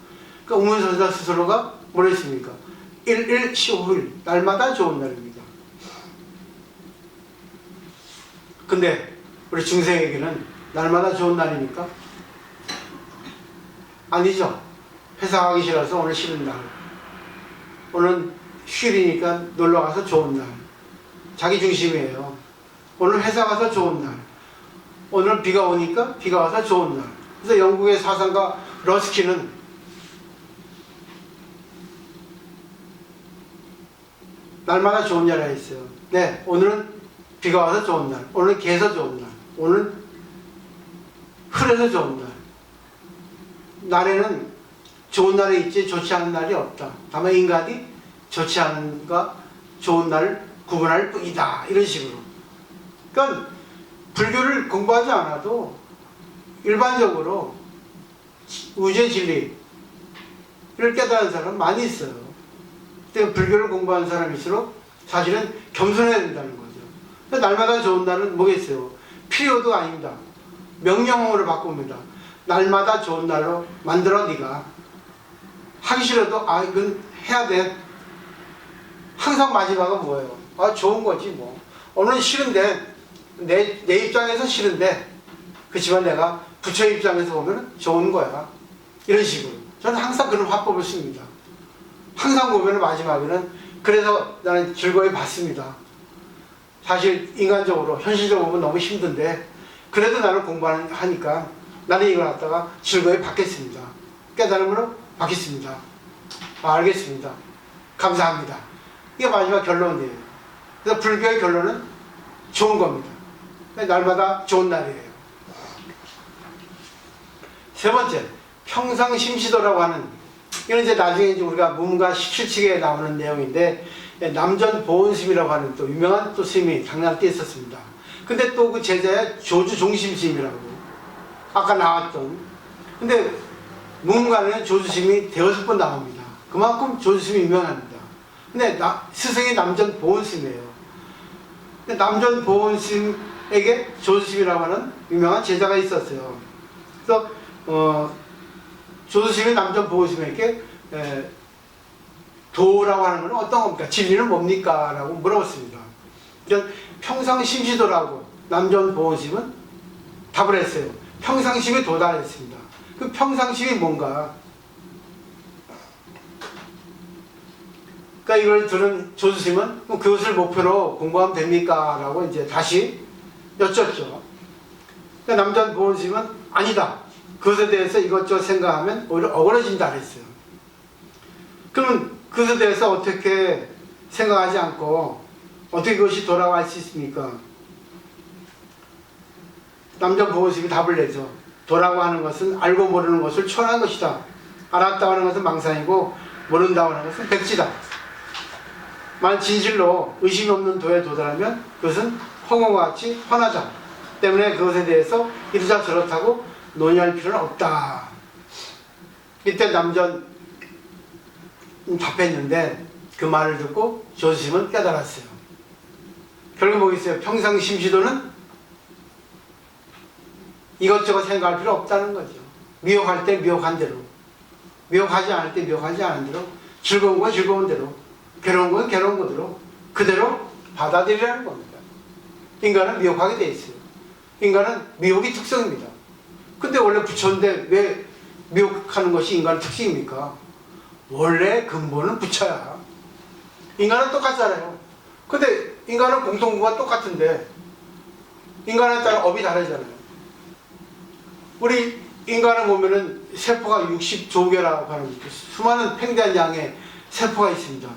그러니까 운문선사 스스로가 뭐라 했습니까? 1일 15일 날마다 좋은 날입니다. 근데 우리 중생에게는 날마다 좋은 날입니까? 아니죠. 회사 가기 싫어서 오늘 쉬는 날, 오늘 휴일이니까 놀러가서 좋은 날, 자기 중심이에요. 오늘 회사 가서 좋은 날, 오늘 비가 오니까 비가 와서 좋은 날. 그래서 영국의 사상가 러스키는 날마다 좋은 날이라 했어요. 네, 오늘은 비가 와서 좋은 날, 오늘은 개서 좋은 날, 오늘은 흐려서 좋은 날. 날에는 좋은 날이 있지 좋지 않은 날이 없다. 다만 인간이 좋지 않은가 좋은 날 구분할 뿐이다. 이런 식으로. 그러니까 불교를 공부하지 않아도 일반적으로 우주의 진리를 깨달은 사람은 많이 있어요. 근데 불교를 공부하는 사람일수록 사실은 겸손해야 된다는 거죠. 날마다 좋은 날은 뭐겠어요? 필요도 아닙니다. 명령어로 바꿉니다. 날마다 좋은 날로 만들어 네가. 하기 싫어도 이건 해야 돼. 항상 마지막은 뭐예요? 좋은 거지 뭐. 오늘은 싫은데 내 입장에서 싫은데 그렇지만 내가 부처 입장에서 보면 좋은 거야. 이런 식으로. 저는 항상 그런 화법을 씁니다. 항상 보면 마지막에는 그래서 나는 즐거이 받습니다. 사실 인간적으로 현실적으로 보면 너무 힘든데 그래도 나는 공부하니까 나는 이걸 갖다가 즐거이 받겠습니다. 깨달음으로 받겠습니다. 알겠습니다. 감사합니다. 이게 마지막 결론이에요. 그래서 불교의 결론은 좋은 겁니다. 날마다 좋은 날이에요. 세 번째, 평상심시도라고 하는, 이건 이제 나중에 이제 우리가 문가 17칙에 나오는 내용인데, 남전보은스님이라고 하는 또 유명한 또 스님이 당나라 때 있었습니다. 근데 또 그 제자의 조주종심스님이라고 아까 나왔던, 근데 문가는 조주스님이 대여섯 번 나옵니다. 그만큼 조주스님이 유명합니다. 근데 스승이 남전보은스님이에요. 남전보은스님에게 조주스님이라고 하는 유명한 제자가 있었어요. 그래서 조주스님이 남전보은스님에게 도라고 하는 건 어떤 겁니까? 진리는 뭡니까? 라고 물어봤습니다. 평상심시도라고 남전보은스님은 답을 했어요. 평상심에 도달했습니다. 그 평상심이 뭔가? 그러니까 이걸 들은 조주스님은 그것을 목표로 공부하면 됩니까? 라고 이제 다시 여쭙죠. 그러니까 남전보은스님은 아니다. 그것에 대해서 이것저것 생각하면 오히려 억울해진다 그랬어요. 그러면 그것에 대해서 어떻게 생각하지 않고 어떻게 그것이 돌아갈 수 있습니까? 남전보은스님이 답을 내죠. 도라고 하는 것은 알고 모르는 것을 초월한 것이다. 알았다고 하는 것은 망상이고 모른다고 하는 것은 백지다. 만약 진실로 의심이 없는 도에 도달하면 그것은 홍어와 같이 훤하다. 때문에 그것에 대해서 이러자 저렇다고 논의할 필요는 없다. 이때 남전 답했는데 그 말을 듣고 조주스님은 깨달았어요. 결국 뭐겠어요? 평상심시도는 이것저것 생각할 필요 없다는 거죠. 미혹할 때 미혹한 대로, 미혹하지 않을 때 미혹하지 않은 대로, 즐거운 건 즐거운 대로, 괴로운 건 괴로운 거대로 그대로 받아들이라는 겁니다. 인간은 미혹하게 돼 있어요. 인간은 미혹이 특성입니다. 근데 원래 부처인데 왜 미혹하는 것이 인간의 특징입니까? 원래 근본은 부처야. 인간은 똑같잖아요. 근데 인간은 공통구가 똑같은데 인간에 따라 업이 다르잖아요. 우리 인간을 보면은 세포가 60조 개라고 하는 수많은 팽대한 양의 세포가 있습니다.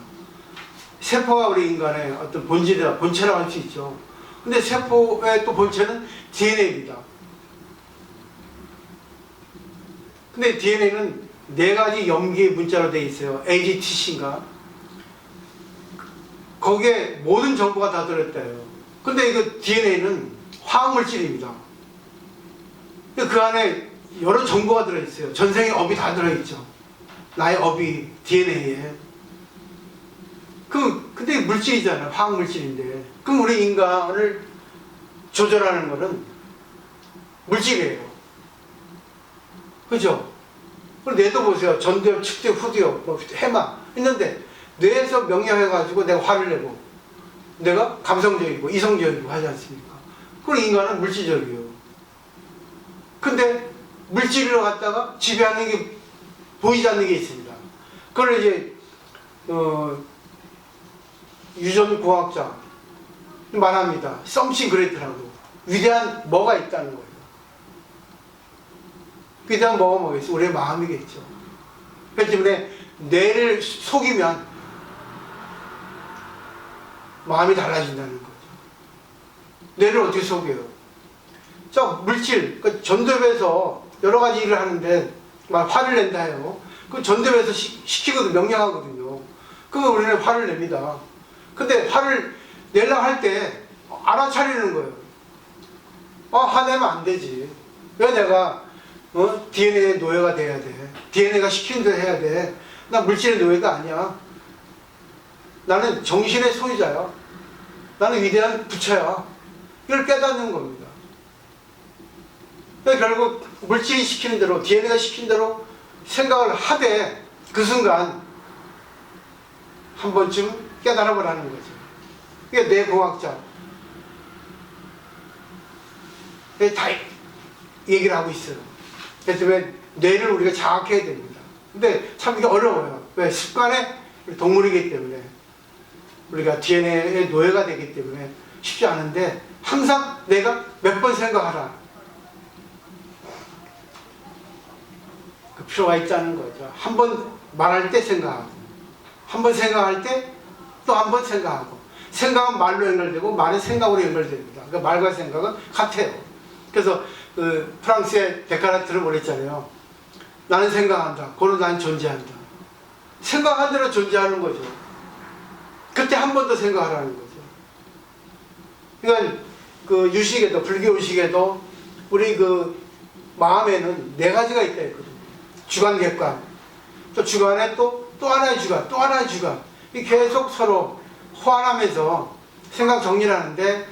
세포가 우리 인간의 어떤 본질이라 본체라고 할 수 있죠. 근데 세포의 또 본체는 DNA입니다. 근데 DNA는 네 가지 염기의 문자로 되어 있어요. AGTC인가? 거기에 모든 정보가 다 들어있대요. 근데 이거 DNA는 화학물질입니다. 그 안에 여러 정보가 들어있어요. 전생의 업이 다 들어있죠. 나의 업이 DNA에. 근데 물질이잖아요. 화학물질인데. 그럼 우리 인간을 조절하는 거는 물질이에요. 그죠? 그리고 뇌도 보세요. 전두엽, 측두엽, 후두엽, 해마 있는데 뇌에서 명령해가지고 내가 화를 내고 내가 감성적이고 이성적이고 하지 않습니까? 그럼 인간은 물질적이에요. 근데 물질로 갖다가 지배하는 게 보이지 않는 게 있습니다. 그걸 이제 유전공학자 말합니다. 썸씽 그레이트라고. 위대한 뭐가 있다는 거예요. 위대한 뭐가 뭐겠어요? 우리의 마음이겠죠. 그렇기 때문에 뇌를 속이면 마음이 달라진다는 거죠. 뇌를 어떻게 속여요? 자, 물질, 전두엽에서 여러 가지 일을 하는데 막 화를 낸다 해요. 그 전두엽에서 시키거든요. 명령하거든요. 그러면 우리는 화를 냅니다. 근데 화를 내려고 할 때 알아차리는 거예요. 화내면 안 되지. 왜 내가 DNA의 노예가 돼야 돼? DNA가 시키는 대로 해야 돼. 나 물질의 노예가 아니야. 나는 정신의 소유자야. 나는 위대한 부처야. 이걸 깨닫는 겁니다. 결국 물질이 시키는 대로, DNA가 시키는 대로 생각을 하되 그 순간 한 번쯤 깨달아 보라는 거죠. 이게 뇌공학자. 다 얘기를 하고 있어요. 그래서 왜 뇌를 우리가 자극해야 됩니다. 근데 참 이게 어려워요. 왜? 습관의 동물이기 때문에. 우리가 DNA의 노예가 되기 때문에 쉽지 않은데 항상 내가 몇 번 생각하라. 그 필요가 있다는 거죠. 한 번 말할 때 생각하고, 한 번 생각할 때 또 한 번 생각하고. 생각은 말로 연결되고 말은 생각으로 연결됩니다. 그러니까 말과 생각은 같아요. 그래서 그 프랑스의 데카르트를 말했잖아요. 나는 생각한다. 그러고 나는 존재한다. 생각한 대로 존재하는 거죠. 그때 한 번 더 생각하라는 거죠. 그러니까 그 유식에도, 불교 유식에도 우리 그 마음에는 네 가지가 있다 했거든요. 주관, 객관. 또 주관에 또 하나의 주관, 또 하나의 주관. 이 계속 서로 호환하면서 생각 정리를 하는데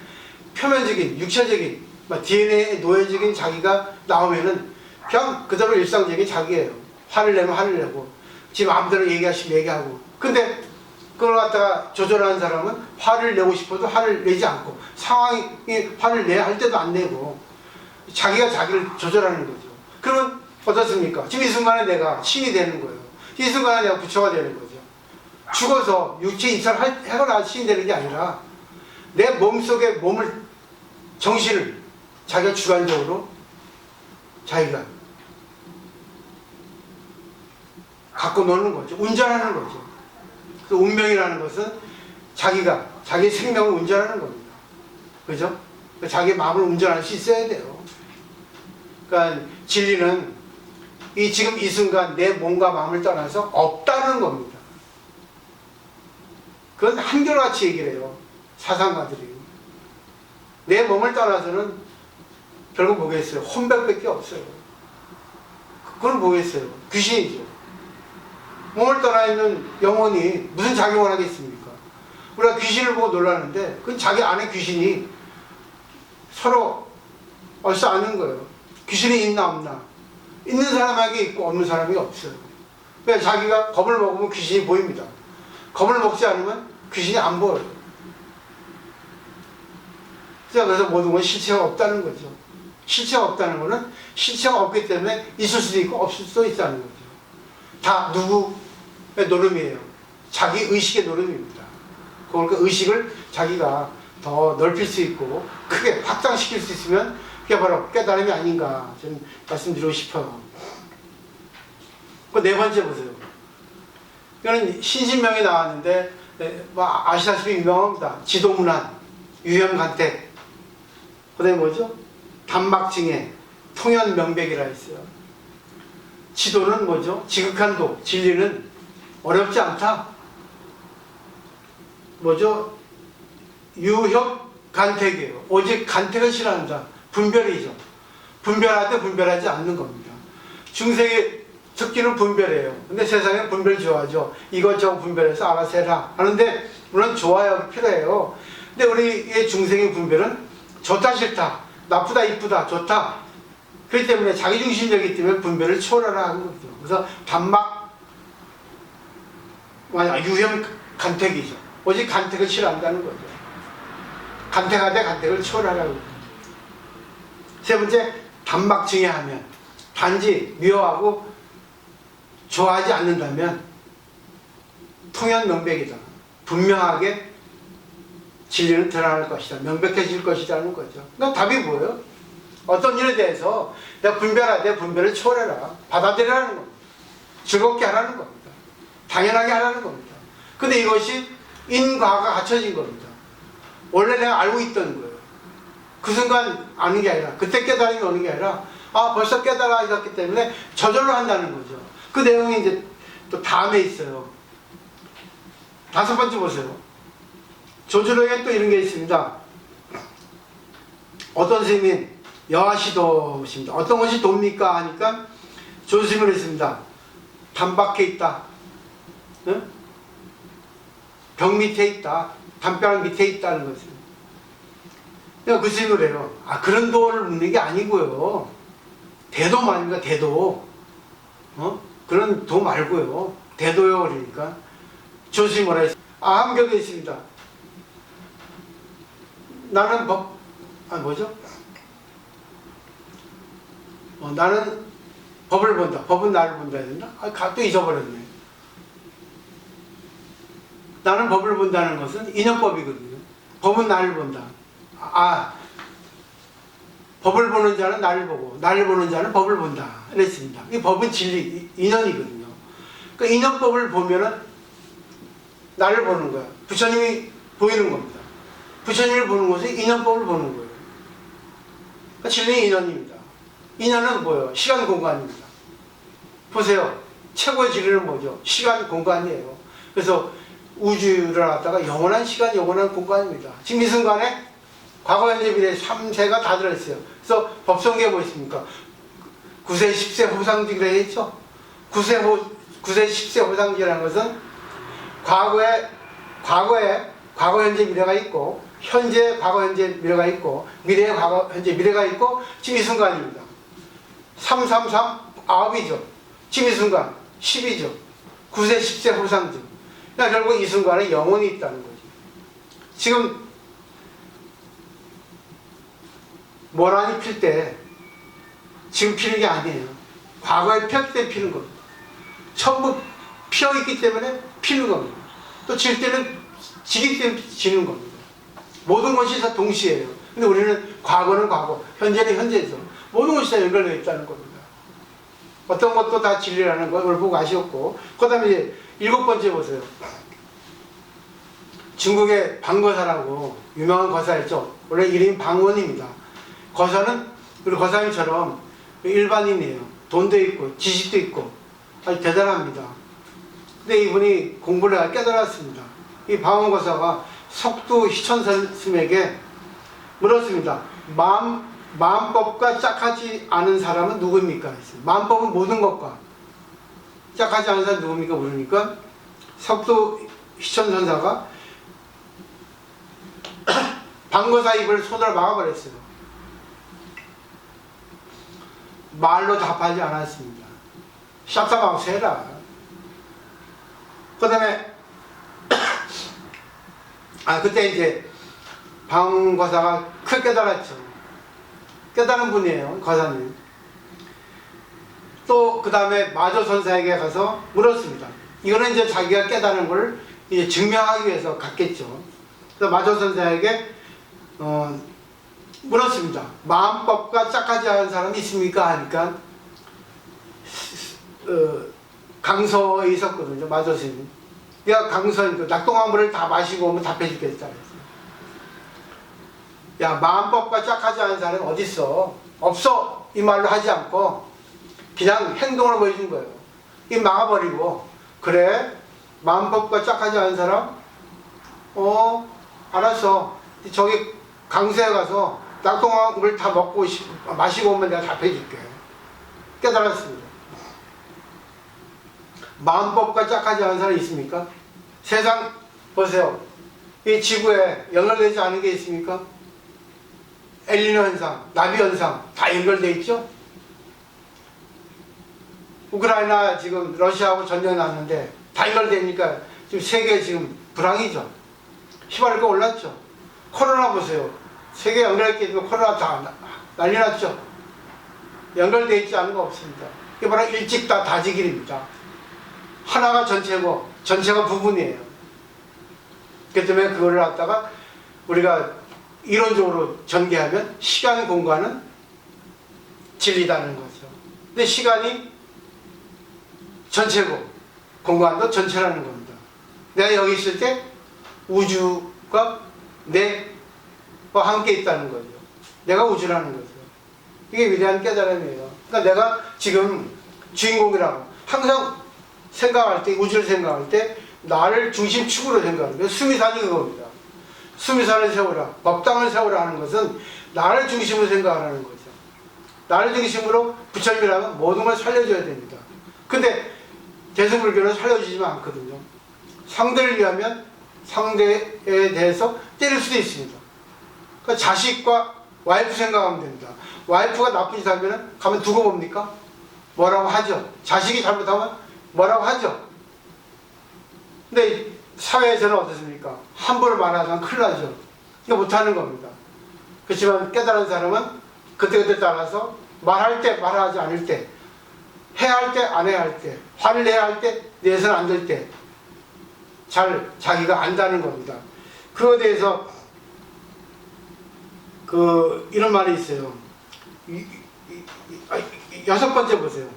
표면적인, 육체적인, DNA의 노예적인 자기가 나오면은 그냥 그대로 일상적인 자기예요. 화를 내면 화를 내고, 지금 마음대로 얘기하시면 얘기하고. 근데 그걸 갖다가 조절하는 사람은 화를 내고 싶어도 화를 내지 않고, 상황이 화를 내야 할 때도 안 내고, 자기가 자기를 조절하는 거죠. 그러면 어떻습니까? 지금 이 순간에 내가 신이 되는 거예요. 이 순간에 내가 부처가 되는 거죠. 죽어서 육체 입사를 해거나 신이 되는 게 아니라 내 몸속에 정신을 자기가 주관적으로 자기가 갖고 노는 거죠. 운전하는 거죠. 그 운명이라는 것은 자기가 자기 생명을 운전하는 겁니다. 그죠? 자기 마음을 운전할 수 있어야 돼요. 그러니까 진리는 지금 이 순간 내 몸과 마음을 떠나서 없다는 겁니다. 그건 한결같이 얘기를 해요. 사상가들이. 내 몸을 떠나서는 결국 뭐겠어요? 혼백밖에 없어요. 그건 뭐겠어요? 귀신이죠. 몸을 떠나 있는 영혼이 무슨 작용을 하겠습니까? 우리가 귀신을 보고 놀라는데 그건 자기 안에 귀신이 서로 얼싸 아는 거예요. 귀신이 있나 없나. 있는 사람에게 있고 없는 사람이 없어요. 그러니까 자기가 겁을 먹으면 귀신이 보입니다. 겁을 먹지 않으면 귀신이 안 보여요. 그래서 모든 건 실체가 없다는 거죠. 실체가 없다는 거는 실체가 없기 때문에 있을 수도 있고 없을 수도 있다는 거죠. 다 누구의 노름이에요? 자기 의식의 노름입니다. 그러니까 의식을 자기가 더 넓힐 수 있고 크게 확장시킬 수 있으면 그게 바로 깨달음이 아닌가 좀 말씀드리고 싶어요. 그 네 번째 보세요. 이거는 신신명이 나왔는데 아시다시피 유명합니다. 지도문안, 유형간택, 그 다음에 뭐죠? 단막증에, 통연명백이라 했어요. 지도는 뭐죠? 지극한도, 진리는 어렵지 않다. 뭐죠? 유협간택이에요. 오직 간택을 싫어한다. 분별이죠. 분별하되 분별하지 않는 겁니다. 중생의 특기는 분별이에요. 근데 세상에 분별 좋아하죠. 이것저것 분별해서 알아서 해라 하는데 물론 좋아요. 필요해요. 근데 우리의 중생의 분별은 좋다 싫다, 나쁘다 이쁘다, 좋다. 그렇기 때문에 자기중심적이기 때문에 분별을 초월하라 하는 거죠. 그래서 유형 간택이죠. 오직 간택을 싫어한다는 거죠. 간택하되 간택을 초월하라고 합니다. 세 번째, 단막증에 하면 단지 미워하고 좋아하지 않는다면 통연명백이다. 분명하게 진리는 드러날 것이다. 명백해질 것이라는 거죠. 그럼 답이 뭐예요? 어떤 일에 대해서 내가 분별하되 분별을 초월해라. 받아들이라는 겁니다. 즐겁게 하라는 겁니다. 당연하게 하라는 겁니다. 근데 이것이 인과가 갖춰진 겁니다. 원래 내가 알고 있던 거예요. 그 순간 아는 게 아니라, 그때 깨달음이 오는 게 아니라, 벌써 깨달아졌기 때문에 저절로 한다는 거죠. 그 내용이 이제 또 다음에 있어요. 다섯 번째 보세요. 조주로에 또 이런 게 있습니다. 어떤 스님이 여하시도십니다. 어떤 것이 돕니까? 하니까 조스님을 했습니다. 담 밖에 있다. 응? 벽 밑에 있다. 담벼락 밑에 있다는 것을. 그러니까 그 스님을 해요. 아, 그런 도를 묻는 게 아니고요. 대도 말입니다. 대도. 그런 도 말고요. 대도요. 그러니까. 조스님 뭐라 했어요? 함경에 있습니다. 나는 뭐죠? 나는 법을 본다. 법은 나를 본다 했나? 또 잊어버렸네. 나는 법을 본다는 것은 인연법이거든요. 법은 나를 본다. 법을 보는 자는 나를 보고 나를 보는 자는 법을 본다. 그랬습니다. 이 법은 진리, 인연이거든요. 그러니까 인연법을 보면은 나를 보는 거야. 부처님이 보이는 겁니다. 부처님을 보는 것은 인연법을 보는 거예요. 그러니까 진리는 인연입니다. 인연은 뭐예요? 시간 공간입니다. 보세요. 최고의 진리는 뭐죠? 시간 공간이에요. 그래서 우주를 갖다가 영원한 시간, 영원한 공간입니다. 지금 이 순간에 과거, 현재, 미래 3세가 다 들어있어요. 그래서 법성계에 뭐 있습니까? 9세, 10세 호상지기라 했죠? 9세, 10세 호상지기라는 것은 과거, 현재, 미래가 있고, 현재, 과거, 현재, 미래가 있고, 미래의 과거, 현재, 미래가 있고, 지금 이 순간입니다. 333, 9이죠. 지금 이 순간, 10이죠. 9세, 10세 호상지. 그러니까 결국 이 순간에 영혼이 있다는 거죠. 지금, 모란이 필 때, 지금 피는 게 아니에요. 과거에 폈을 때 피는 겁니다. 전부 피어있기 때문에 피는 겁니다. 또 질 때는 지기 때문에 지는 겁니다. 모든 것이 다 동시에요. 근데 우리는 과거는 과거, 현재는 현재에서 모든 것이 다 연결되어 있다는 겁니다. 어떤 것도 다 진리라는 걸 보고 아셨고, 그 다음에 이제 7번째 보세요. 중국의 방거사라고 유명한 거사였죠. 원래 이름이 방원입니다. 거사는 우리 거사님처럼 일반인이에요. 돈도 있고 지식도 있고 아주 대단합니다. 근데 이분이 공부를 해서 깨달았습니다. 이 방원 거사가 석두 희천선 스님에게 물었습니다. 마음법과 짝하지 않은 사람은 누구입니까? 마음법은 모든 것과 짝하지 않은 사람은 누구입니까? 물으니까 석두 희천선사가 방거사 입을 손으로 막아버렸어요. 말로 답하지 않았습니다. 샵사방수 해라. 그 다음에 그때 이제 방거사가 크게 깨달았죠. 깨달은 분이에요. 거사님. 또 그 다음에 마조선사에게 가서 물었습니다. 이거는 이제 자기가 깨달은 걸 이제 증명하기 위해서 갔겠죠. 그래서 마조선사에게 물었습니다. 마음법과 짝하지 않은 사람이 있습니까? 하니까 강서에 있었거든요. 마조스님. 내가 강서에 낙동강물을 다 마시고 오면 답해주겠다. 야, 마음법과 짝하지 않은 사람이 어딨어? 없어! 이 말로 하지 않고 그냥 행동을 보여준 거예요. 이 막아버리고 그래? 마음법과 짝하지 않은 사람? 알았어. 저기 강서에 가서 낙동강물 다 마시고 오면 내가 답해줄게. 깨달았습니다. 마음법과 짝하지 않은 사람이 있습니까? 세상 보세요. 이 지구에 연결되지 않은 게 있습니까? 엘니노 현상, 나비 현상 다 연결되어 있죠? 우크라이나 지금 러시아하고 전쟁이 났는데 다 연결되니까 지금 세계 지금 불황이죠. 휘발유가 올랐죠. 코로나 보세요. 세계 연결했기 때문에 코로나 다 난리 났죠. 연결되어 있지 않은 거 없습니다. 이게 바로 일직다 다지길입니다. 하나가 전체고 전체가 부분이에요. 그렇기 때문에 그거를 갖다가 우리가 이론적으로 전개하면 시간 공간은 진리다는 거죠. 근데 시간이 전체고 공간도 전체라는 겁니다. 내가 여기 있을 때 우주가 내와 함께 있다는 거죠. 내가 우주라는 거죠. 이게 위대한 깨달음이에요. 그러니까 내가 지금 주인공이라고 항상 생각할 때, 우주를 생각할 때 나를 중심축으로 생각하는 거예요. 수미산이 그겁니다. 수미산을 세우라, 법당을 세우라 하는 것은 나를 중심으로 생각하라는 거죠. 나를 중심으로 부처님이라면 모든 걸 살려줘야 됩니다. 근데 대승불교는 살려주지만 않거든요. 상대를 위하면 상대에 대해서 때릴 수도 있습니다. 그러니까 자식과 와이프 생각하면 됩니다. 와이프가 나쁜 짓 하면 가면 두고 봅니까? 뭐라고 하죠. 자식이 잘못하면 뭐라고 하죠. 근데 사회에서는 어떻습니까? 함부로 말하자면 큰일 나죠. 이거 못하는 겁니다. 그렇지만 깨달은 사람은 그때그때 따라서 말할 때, 말하지 않을 때, 해야 할 때, 안 해야 할 때, 화를 내야 할 때, 내서는 안 될 때, 잘 자기가 안다는 겁니다. 그거에 대해서 이런 말이 있어요. 여섯 번째 보세요.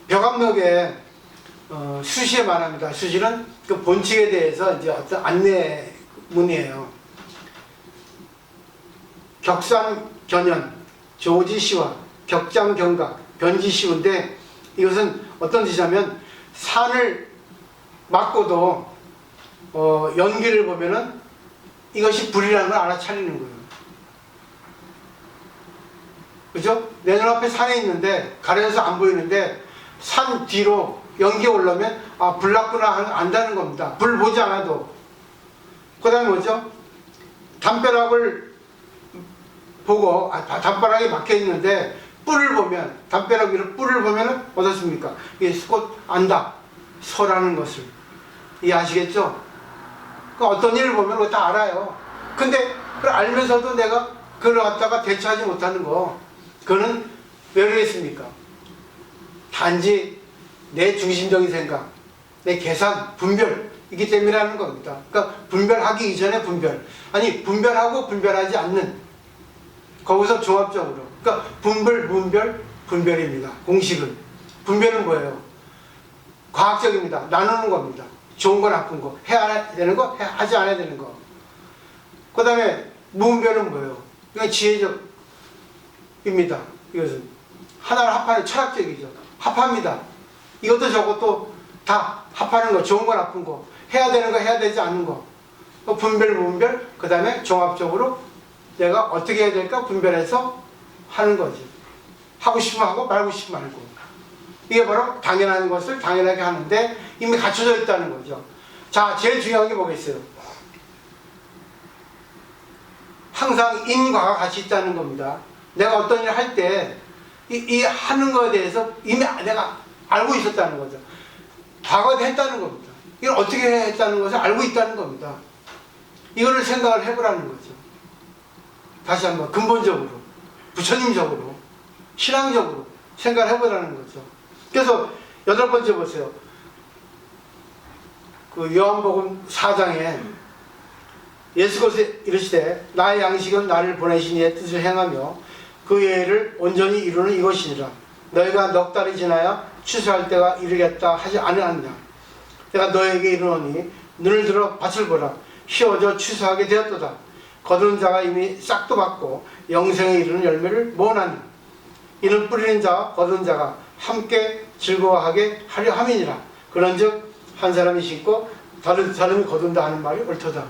벽암록에 수시에 말합니다. 수시는 그 본칙에 대해서 이제 어떤 안내문이에요. 격상견연, 조지시와 격장경각, 변지시인데 이것은 어떤 뜻이냐면 산을 막고도 연기를 보면은 이것이 불이라는 걸 알아차리는 거예요. 그죠? 내 눈앞에 산이 있는데 가려져서 안 보이는데 산 뒤로 연기가 올라오면 아, 불 났구나 안다는 겁니다. 불 보지 않아도. 그 다음에 뭐죠? 담벼락을 보고 담벼락이 막혀 있는데 뿔을 보면 담벼락 위로 뿔을 보면 어떻습니까? 이게 곧 안다. 서라는 것을 이해하시겠죠? 그 어떤 일을 보면 그거 다 알아요. 근데 그걸 알면서도 내가 그걸 갖다가 대처하지 못하는 거 그거는 왜 그러겠습니까? 단지 내 중심적인 생각, 내 계산, 분별이기 때문에 하는 겁니다. 그러니까 분별하기 이전에 분별. 아니 분별하고 분별하지 않는 거기서 종합적으로. 그러니까 분별, 문별, 분별입니다. 공식은. 분별은 뭐예요? 과학적입니다. 나누는 겁니다. 좋은 거 나쁜 거. 해야 되는 거, 하지 않아야 되는 거. 그 다음에 무분별은 뭐예요? 이건 지혜적입니다. 이것은 하나를 합하는 철학적이죠. 합합니다. 이것도 저것도 다 합하는 거. 좋은 거 나쁜 거. 해야 되는 거 해야 되지 않는 거. 분별, 무분별. 그 다음에 종합적으로 내가 어떻게 해야 될까 분별해서 하는 거지. 하고 싶으면 하고 말고 싶으면 말고. 이게 바로 당연한 것을 당연하게 하는데 이미 갖춰져 있다는 거죠. 자, 제일 중요한 게 뭐겠어요? 항상 인과가 같이 있다는 겁니다. 내가 어떤 일을 할 때 이 하는 거에 대해서 이미 내가 알고 있었다는 거죠. 과거에 했다는 겁니다. 이걸 어떻게 했다는 것을 알고 있다는 겁니다. 이거를 생각을 해보라는 거죠. 다시 한번 근본적으로, 부처님적으로, 신앙적으로 생각을 해보라는 거죠. 그래서 여덟 번째 보세요. 그 요한복음 4장에 예수께서 이르시되 나의 양식은 나를 보내신 이의 뜻을 행하며 그 예를 온전히 이루는 이것이니라. 너희가 넉 달이 지나야 추수할 때가 이르겠다 하지 않으느냐. 내가 너에게 이르노니 눈을 들어 밭을 보라. 휘어져 추수하게 되었도다. 거두는 자가 이미 싹도 받고 영생에 이르는 열매를 모으나니 이는 뿌리는 자와 거두는 자가 함께 즐거워하게 하려 함이니라. 그런즉 한 사람이 심고 다른 사람이 거둔다 하는 말이 옳도다.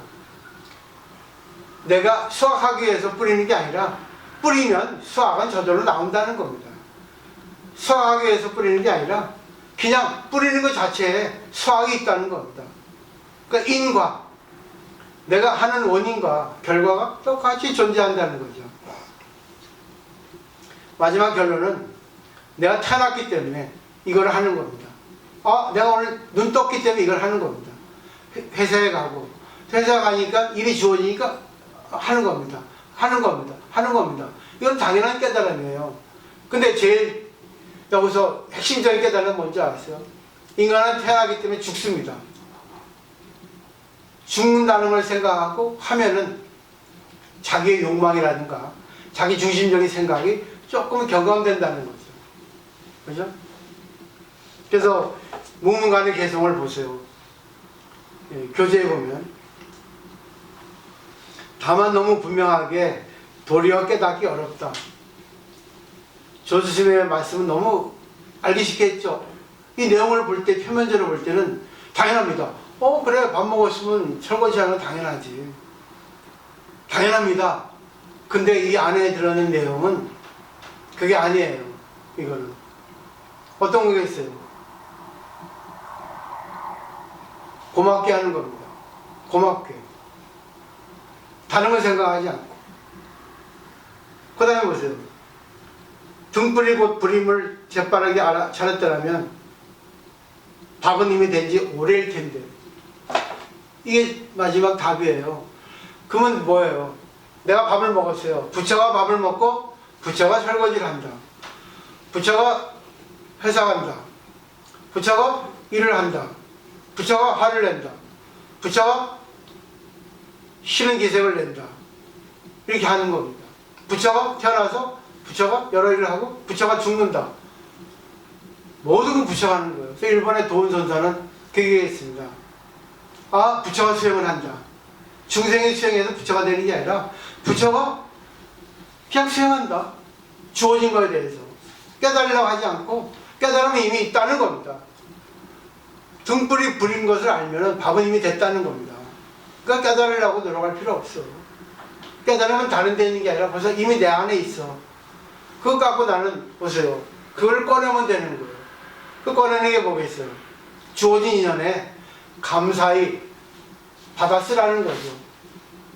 내가 수확하기 위해서 뿌리는 게 아니라 뿌리면 수확은 저절로 나온다는 겁니다. 수확하기 위해서 뿌리는 게 아니라 그냥 뿌리는 것 자체에 수확이 있다는 겁니다. 그러니까 인과 내가 하는 원인과 결과가 똑같이 존재한다는 거죠. 마지막 결론은 내가 태어났기 때문에 이걸 하는 겁니다. 내가 오늘 눈 떴기 때문에 이걸 하는 겁니다. 회사에 가고 회사 가니까 일이 주어지니까 하는 겁니다. 하는 겁니다. 하는 겁니다. 이건 당연한 깨달음이에요. 근데 제일 여기서 핵심적인 깨달음은 뭔지 아세요? 인간은 태어나기 때문에 죽습니다. 죽는다는 걸 생각하고 하면은 자기의 욕망이라든가 자기 중심적인 생각이 조금 경감된다는 거죠. 그죠? 그래서 무문간의 개성을 보세요. 교재에 보면 다만 너무 분명하게 도리어 깨닫기 어렵다. 조수심의 말씀은 너무 알기 쉽게 했죠. 이 내용을 볼 때 표면적으로 볼 때는 당연합니다. 그래 밥 먹었으면 설거지하는 건 당연하지. 당연합니다. 근데 이 안에 들어있는 내용은 그게 아니에요. 이거는 어떤 거겠어요? 고맙게 하는 겁니다. 고맙게. 다른 걸 생각하지 않고. 그 다음에 보세요. 등불이 곧 불임을 재빠르게 차렸더라면 밥은 이미 된 지 오래일 텐데. 이게 마지막 답이에요. 그러면 뭐예요? 내가 밥을 먹었어요. 부처가 밥을 먹고 부처가 설거지를 한다. 부처가 회사 간다. 부처가 일을 한다. 부처가 화를 낸다. 부처가 싫은 기색을 낸다. 이렇게 하는 겁니다. 부처가 태어나서 부처가 여러 일을 하고 부처가 죽는다. 모든 건 부처가 하는 거예요. 그래서 일본의 도은선사는 그렇게 얘기했습니다. 아, 부처가 수행을 한다. 중생이 수행해서 부처가 되는 게 아니라 부처가 그냥 수행한다. 주어진 거에 대해서 깨달으려고 하지 않고 깨달으면 이미 있다는 겁니다. 등불이 불인 것을 알면 밥은 이미 됐다는 겁니다. 그러니까 깨달으려고 노력할 필요 없어. 깨달으면 다른 데 있는 게 아니라 벌써 이미 내 안에 있어. 그거 갖고 나는 보세요. 그걸 꺼내면 되는 거예요. 그 꺼내는 게 뭐겠어요? 주어진 인연에 감사히 받아 쓰라는 거죠.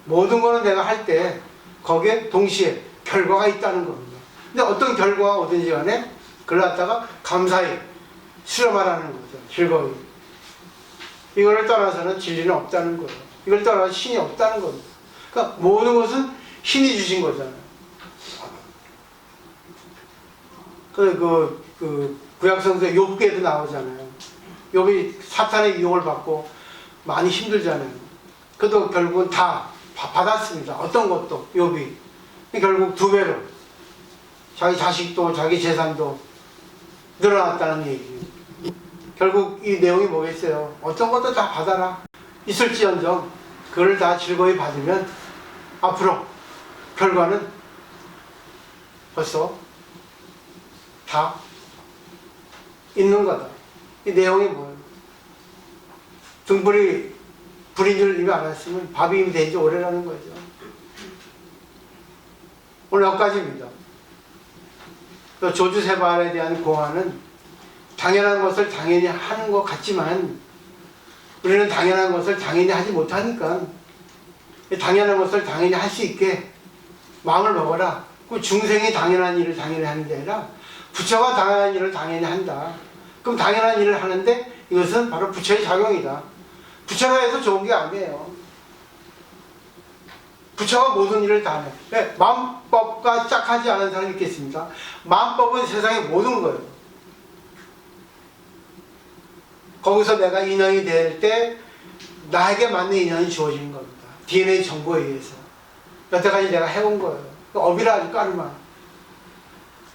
모든 거는 내가 할 때 거기에 동시에 결과가 있다는 겁니다. 근데 어떤 결과가 오든지 간에 그걸 갖다가 감사히 수렴하라는 거죠. 즐거이. 이거를 떠나서는 진리는 없다는 거예요. 이걸 떠나서 신이 없다는 겁니다. 그러니까 모든 것은 신이 주신 거잖아요. 구약성서에 욥기에도 나오잖아요. 욥이 사탄의 유혹을 받고 많이 힘들잖아요. 그래도 결국은 다 받았습니다. 어떤 것도 욥이 결국 2배로 자기 자식도 자기 재산도 늘어났다는 얘기예요. 결국 이 내용이 뭐겠어요? 어떤 것도 다 받아라. 있을지언정 그걸 다 즐거이 받으면 앞으로 결과는 벌써 다 있는 거다. 이 내용이 뭐예요? 등불이 불인 줄 이미 알았으면 밥이 이미 된 지 오래라는 거죠. 오늘 여기까지입니다. 또 조주세발에 대한 공안은 당연한 것을 당연히 하는 것 같지만 우리는 당연한 것을 당연히 하지 못하니까 당연한 것을 당연히 할 수 있게 마음을 먹어라. 그 중생이 당연한 일을 당연히 하는 게 아니라 부처가 당연한 일을 당연히 한다. 그럼 당연한 일을 하는데 이것은 바로 부처의 작용이다. 부처가 해서 좋은 게 아니에요. 부처가 모든 일을 다 해. 네, 마음법과 짝하지 않은 사람이 있겠습니까? 마음법은 세상의 모든 거예요. 거기서 내가 인연이 될 때 나에게 맞는 인연이 주어지는 겁니다. DNA 정보에 의해서. 여태까지 내가 해온 거예요. 업이라 까르마.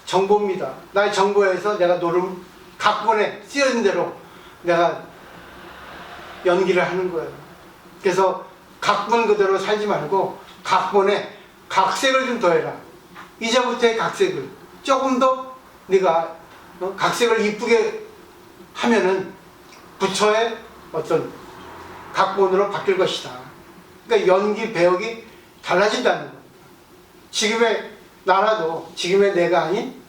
정보입니다. 나의 정보에서 내가 노름 각본에 쓰여진 대로 내가 연기를 하는 거예요. 그래서 각본 그대로 살지 말고 각본에 각색을 좀 더해라. 이제부터의 각색을 조금 더 네가 각색을 이쁘게 하면은 부처의 어떤 각본으로 바뀔 것이다. 그러니까 연기 배역이 달라진다는 겁니다. 지금의 나라도 지금의 내가 아닌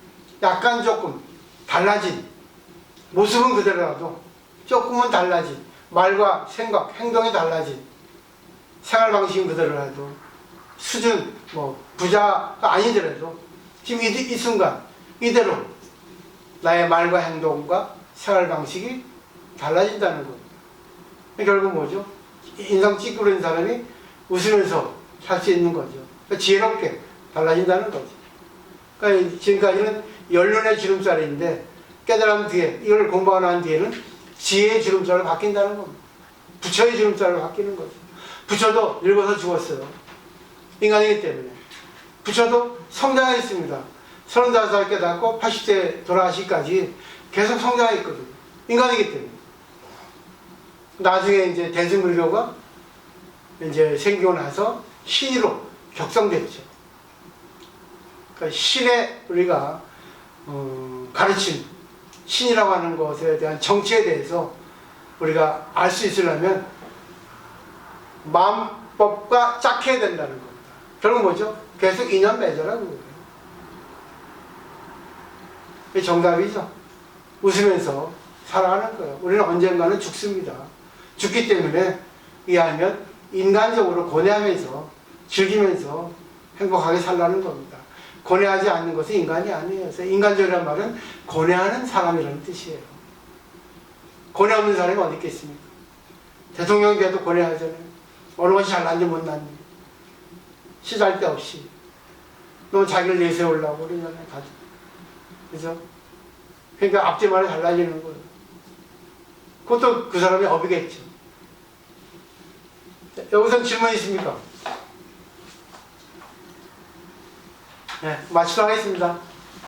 약간 조금 달라진 모습은 그대로라도 조금은 달라진 말과 생각, 행동이 달라진 생활 방식은 그대로라도 수준, 부자가 아니더라도 지금 이 순간 이대로 나의 말과 행동과 생활 방식이 달라진다는 겁니다. 결국 뭐죠? 인상 찌푸린 사람이 웃으면서 살 수 있는 거죠. 그러니까 지혜롭게 달라진다는 거죠. 그러니까 지금까지는 연륜의 주름살인데 깨달은 뒤에 이걸 공부하고 난 뒤에는 지혜의 주름살로 바뀐다는 겁니다. 부처의 주름살로 바뀌는 거죠. 부처도 늙어서 죽었어요. 인간이기 때문에. 부처도 성장했습니다. 35살 깨닫고 80세 돌아가시기까지 계속 성장했거든요. 인간이기 때문에. 나중에 이제 대승불교가 이제 생기고 나서 신의로 격성됐죠. 그러니까 신의 우리가 가르침, 신이라고 하는 것에 대한 정치에 대해서 우리가 알 수 있으려면 마음법과 짝해야 된다는 겁니다. 결국 뭐죠? 계속 인연 맺으라고 그래요. 이게 정답이죠. 웃으면서 살아가는 거예요. 우리는 언젠가는 죽습니다. 죽기 때문에 이해하면 인간적으로 고뇌하면서 즐기면서 행복하게 살라는 겁니다. 고뇌하지 않는 것은 인간이 아니에요. 그래서 인간적이라는 말은 고뇌하는 사람이라는 뜻이에요. 고뇌 없는 사람이 어디 있겠습니까? 대통령이 돼도 고뇌하잖아요. 어느 것이 잘났는지 못났는지 시잘데없이 너무 자기를 내세우려고 그러잖아요. 다들. 그죠? 그러니까 앞뒤말이 달라지는 거예요. 그것도 그 사람의 업이겠죠. 여기서 질문 있습니까? 네, 마치도록 하겠습니다.